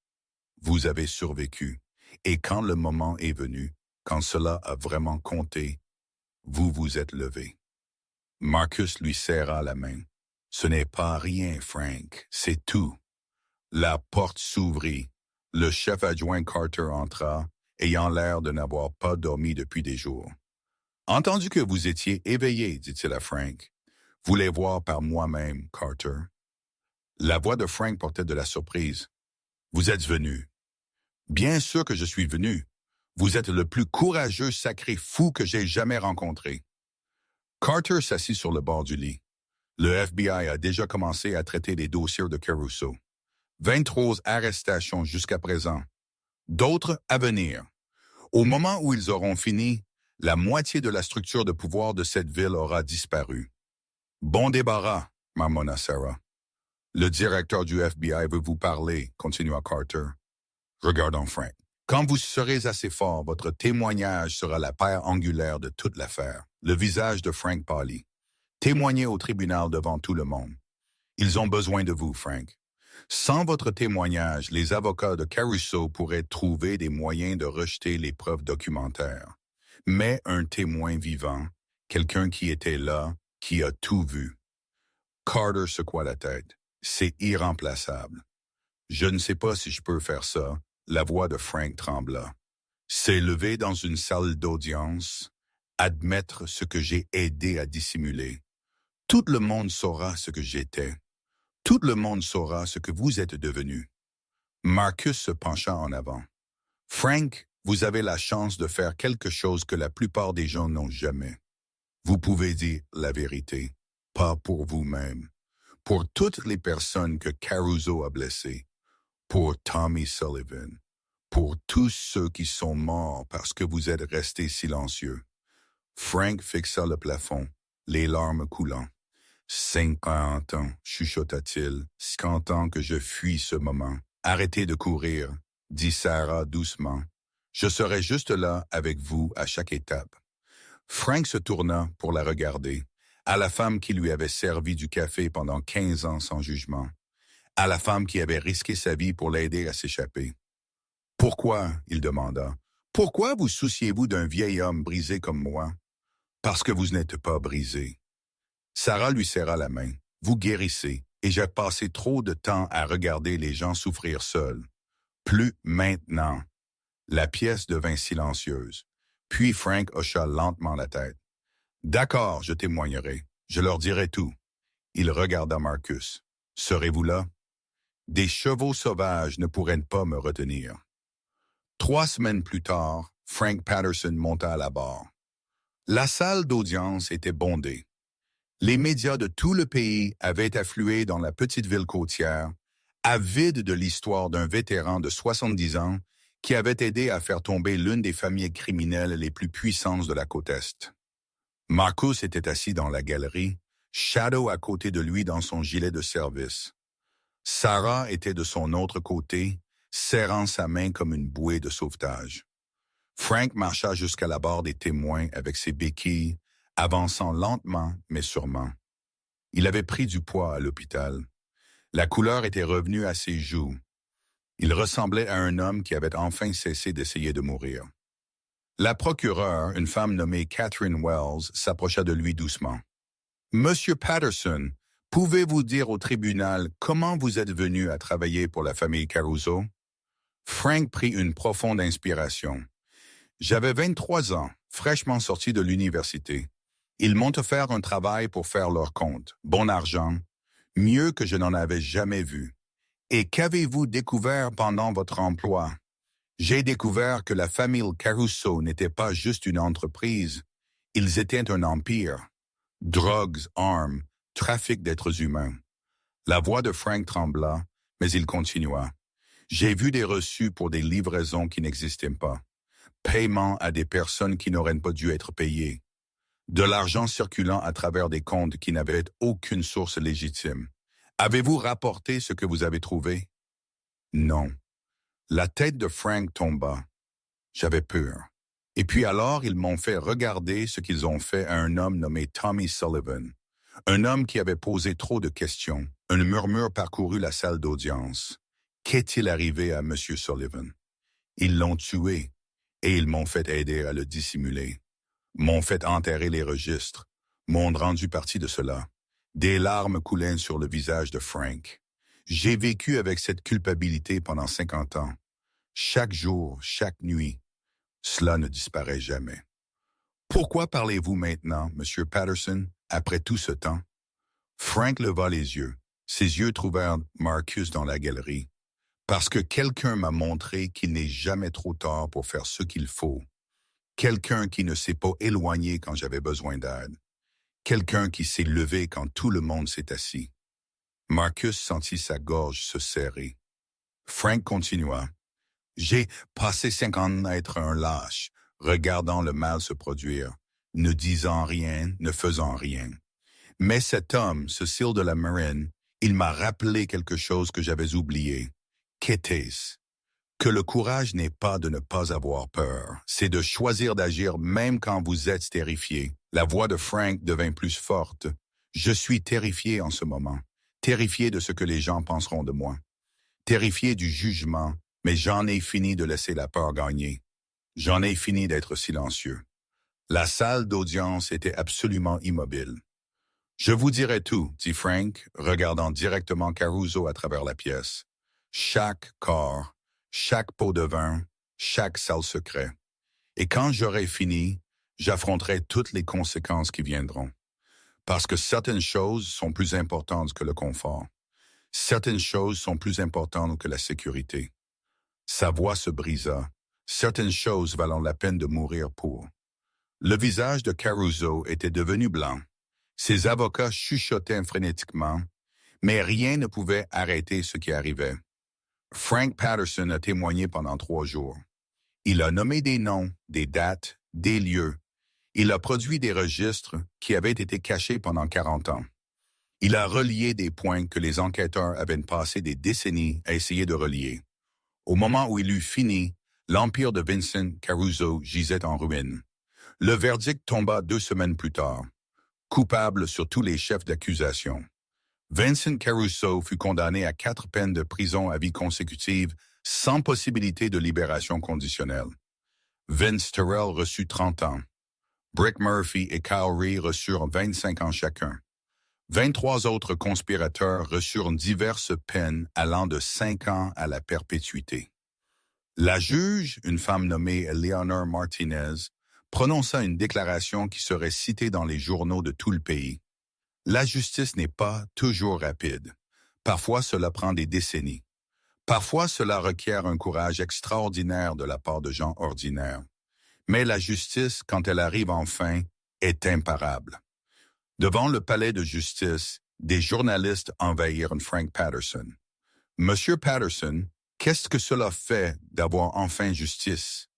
Vous avez survécu. Et quand le moment est venu, quand cela a vraiment compté, vous vous êtes levé. Marcus lui serra la main. Ce n'est pas rien, Frank, c'est tout. La porte s'ouvrit. Le chef adjoint Carter entra, ayant l'air de n'avoir pas dormi depuis des jours. Entendu que vous étiez éveillé, dit-il à Frank. Voulez voir par moi-même, Carter. La voix de Frank portait de la surprise. Vous êtes venu. Bien sûr que je suis venu. Vous êtes le plus courageux sacré fou que j'ai jamais rencontré. Carter s'assit sur le bord du lit. Le FBI a déjà commencé à traiter les dossiers de Caruso. 23 arrestations jusqu'à présent. D'autres à venir. Au moment où ils auront fini, la moitié de la structure de pouvoir de cette ville aura disparu. Bon débarras, marmonna Sarah. Le directeur du FBI veut vous parler, continua Carter. Regardons Frank. Quand vous serez assez fort, votre témoignage sera la pierre angulaire de toute l'affaire. Le visage de Frank pâlit. Témoignez au tribunal devant tout le monde. Ils ont besoin de vous, Frank. Sans votre témoignage, les avocats de Caruso pourraient trouver des moyens de rejeter les preuves documentaires. Mais un témoin vivant, quelqu'un qui était là, qui a tout vu. Carter secoua la tête. C'est irremplaçable. Je ne sais pas si je peux faire ça. La voix de Frank trembla. S'élever dans une salle d'audience, admettre ce que j'ai aidé à dissimuler. Tout le monde saura ce que j'étais. Tout le monde saura ce que vous êtes devenu. Marcus se pencha en avant. Frank, vous avez la chance de faire quelque chose que la plupart des gens n'ont jamais. Vous pouvez dire la vérité, pas pour vous-même, pour toutes les personnes que Caruso a blessées, pour Tommy Sullivan, pour tous ceux qui sont morts parce que vous êtes restés silencieux. Frank fixa le plafond, les larmes coulant. 50 ans, chuchota-t-il, 50 ans que je fuis ce moment. Arrêtez de courir, dit Sarah doucement. Je serai juste là avec vous à chaque étape. Frank se tourna pour la regarder, à la femme qui lui avait servi du café pendant 15 ans sans jugement, à la femme qui avait risqué sa vie pour l'aider à s'échapper. Pourquoi, il demanda, pourquoi vous souciez-vous d'un vieil homme brisé comme moi? Parce que vous n'êtes pas brisé. Sarah lui serra la main. Vous guérissez, et j'ai passé trop de temps à regarder les gens souffrir seuls. Plus maintenant. La pièce devint silencieuse. Puis Frank hocha lentement la tête. D'accord, je témoignerai. Je leur dirai tout. Il regarda Marcus. Serez-vous là? Des chevaux sauvages ne pourraient pas me retenir. 3 semaines plus tard, Frank Patterson monta à la barre. La salle d'audience était bondée. Les médias de tout le pays avaient afflué dans la petite ville côtière, avides de l'histoire d'un vétéran de 70 ans qui avait aidé à faire tomber l'une des familles criminelles les plus puissantes de la côte Est. Marcus était assis dans la galerie, Shadow à côté de lui dans son gilet de service. Sarah était de son autre côté, serrant sa main comme une bouée de sauvetage. Frank marcha jusqu'à la barre des témoins avec ses béquilles, avançant lentement mais sûrement. Il avait pris du poids à l'hôpital. La couleur était revenue à ses joues. Il ressemblait à un homme qui avait enfin cessé d'essayer de mourir. La procureure, une femme nommée Catherine Wells, s'approcha de lui doucement. « Monsieur Patterson, pouvez-vous dire au tribunal comment vous êtes venu à travailler pour la famille Caruso? » Frank prit une profonde inspiration. « J'avais 23 ans, fraîchement sorti de l'université. Ils m'ont offert un travail pour faire leur compte, bon argent, mieux que je n'en avais jamais vu. Et qu'avez-vous découvert pendant votre emploi? J'ai découvert que la famille Caruso n'était pas juste une entreprise, ils étaient un empire. Drogues, armes, trafic d'êtres humains. » La voix de Frank trembla, mais il continua. « J'ai vu des reçus pour des livraisons qui n'existaient pas. Paiement à des personnes qui n'auraient pas dû être payées. De l'argent circulant à travers des comptes qui n'avaient aucune source légitime. Avez-vous rapporté ce que vous avez trouvé? » Non. La tête de Frank tomba. J'avais peur. Et puis alors, ils m'ont fait regarder ce qu'ils ont fait à un homme nommé Tommy Sullivan. Un homme qui avait posé trop de questions. Un murmure parcourut la salle d'audience. Qu'est-il arrivé à M. Sullivan? Ils l'ont tué et ils m'ont fait aider à le dissimuler. M'ont fait enterrer les registres, m'ont rendu partie de cela. Des larmes coulaient sur le visage de Frank. J'ai vécu avec cette culpabilité pendant 50 ans. Chaque jour, chaque nuit. Cela ne disparaît jamais. Pourquoi parlez-vous maintenant, Monsieur Patterson, après tout ce temps? Frank leva les yeux. Ses yeux trouvèrent Marcus dans la galerie. Parce que quelqu'un m'a montré qu'il n'est jamais trop tard pour faire ce qu'il faut. Quelqu'un qui ne s'est pas éloigné quand j'avais besoin d'aide. Quelqu'un qui s'est levé quand tout le monde s'est assis. Marcus sentit sa gorge se serrer. Frank continua. J'ai passé 5 ans à être un lâche, regardant le mal se produire, ne disant rien, ne faisant rien. Mais cet homme, Cecil de la Marine, il m'a rappelé quelque chose que j'avais oublié. Qu'était-ce? Que le courage n'est pas de ne pas avoir peur, c'est de choisir d'agir même quand vous êtes terrifié. La voix de Frank devint plus forte. Je suis terrifié en ce moment, terrifié de ce que les gens penseront de moi, terrifié du jugement, mais j'en ai fini de laisser la peur gagner. J'en ai fini d'être silencieux. La salle d'audience était absolument immobile. Je vous dirai tout, dit Frank, regardant directement Caruso à travers la pièce. Chaque corps, chaque pot de vin, chaque salle secret. Et quand j'aurai fini, j'affronterai toutes les conséquences qui viendront. Parce que certaines choses sont plus importantes que le confort. Certaines choses sont plus importantes que la sécurité. Sa voix se brisa. Certaines choses valent la peine de mourir pour. Le visage de Caruso était devenu blanc. Ses avocats chuchotaient frénétiquement, mais rien ne pouvait arrêter ce qui arrivait. Frank Patterson a témoigné pendant 3 jours. Il a nommé des noms, des dates, des lieux. Il a produit des registres qui avaient été cachés pendant 40 ans. Il a relié des points que les enquêteurs avaient passé des décennies à essayer de relier. Au moment où il eut fini, l'empire de Vincent Caruso gisait en ruine. Le verdict tomba 2 semaines plus tard. Coupable sur tous les chefs d'accusation. Vincent Caruso fut condamné à 4 peines de prison à vie consécutive sans possibilité de libération conditionnelle. Vince Terrell reçut 30 ans. Brick Murphy et Kyle Ree reçurent 25 ans chacun. 23 autres conspirateurs reçurent diverses peines allant de 5 ans à la perpétuité. La juge, une femme nommée Eleanor Martinez, prononça une déclaration qui serait citée dans les journaux de tout le pays. La justice n'est pas toujours rapide. Parfois, cela prend des décennies. Parfois, cela requiert un courage extraordinaire de la part de gens ordinaires. Mais la justice, quand elle arrive enfin, est imparable. Devant le palais de justice, des journalistes envahirent Frank Patterson. Monsieur Patterson, qu'est-ce que cela fait d'avoir enfin justice?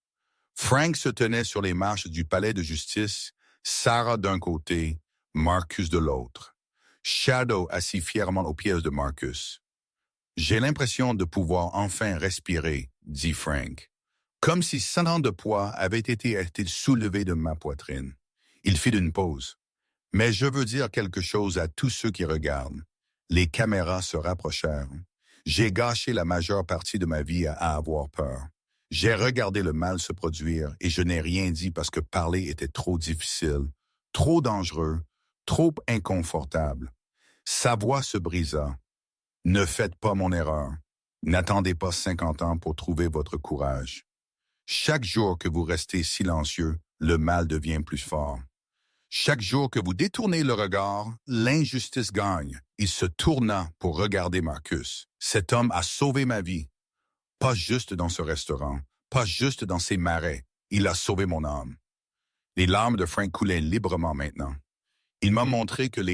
Frank se tenait sur les marches du palais de justice, Sarah d'un côté, Marcus de l'autre. Shadow assis fièrement aux pieds de Marcus. J'ai l'impression de pouvoir enfin respirer, dit Frank. Comme si 100 ans de poids avaient été soulevés de ma poitrine. Il fit une pause. Mais je veux dire quelque chose à tous ceux qui regardent. Les caméras se rapprochèrent. J'ai gâché la majeure partie de ma vie à avoir peur. J'ai regardé le mal se produire et je n'ai rien dit parce que parler était trop difficile, trop dangereux, trop inconfortable. Sa voix se brisa. Ne faites pas mon erreur. N'attendez pas 50 ans pour trouver votre courage. Chaque jour que vous restez silencieux, le mal devient plus fort. Chaque jour que vous détournez le regard, l'injustice gagne. Il se tourna pour regarder Marcus. Cet homme a sauvé ma vie. Pas juste dans ce restaurant, pas juste dans ces marais. Il a sauvé mon âme. Les larmes de Frank coulaient librement maintenant. Il m'a montré que les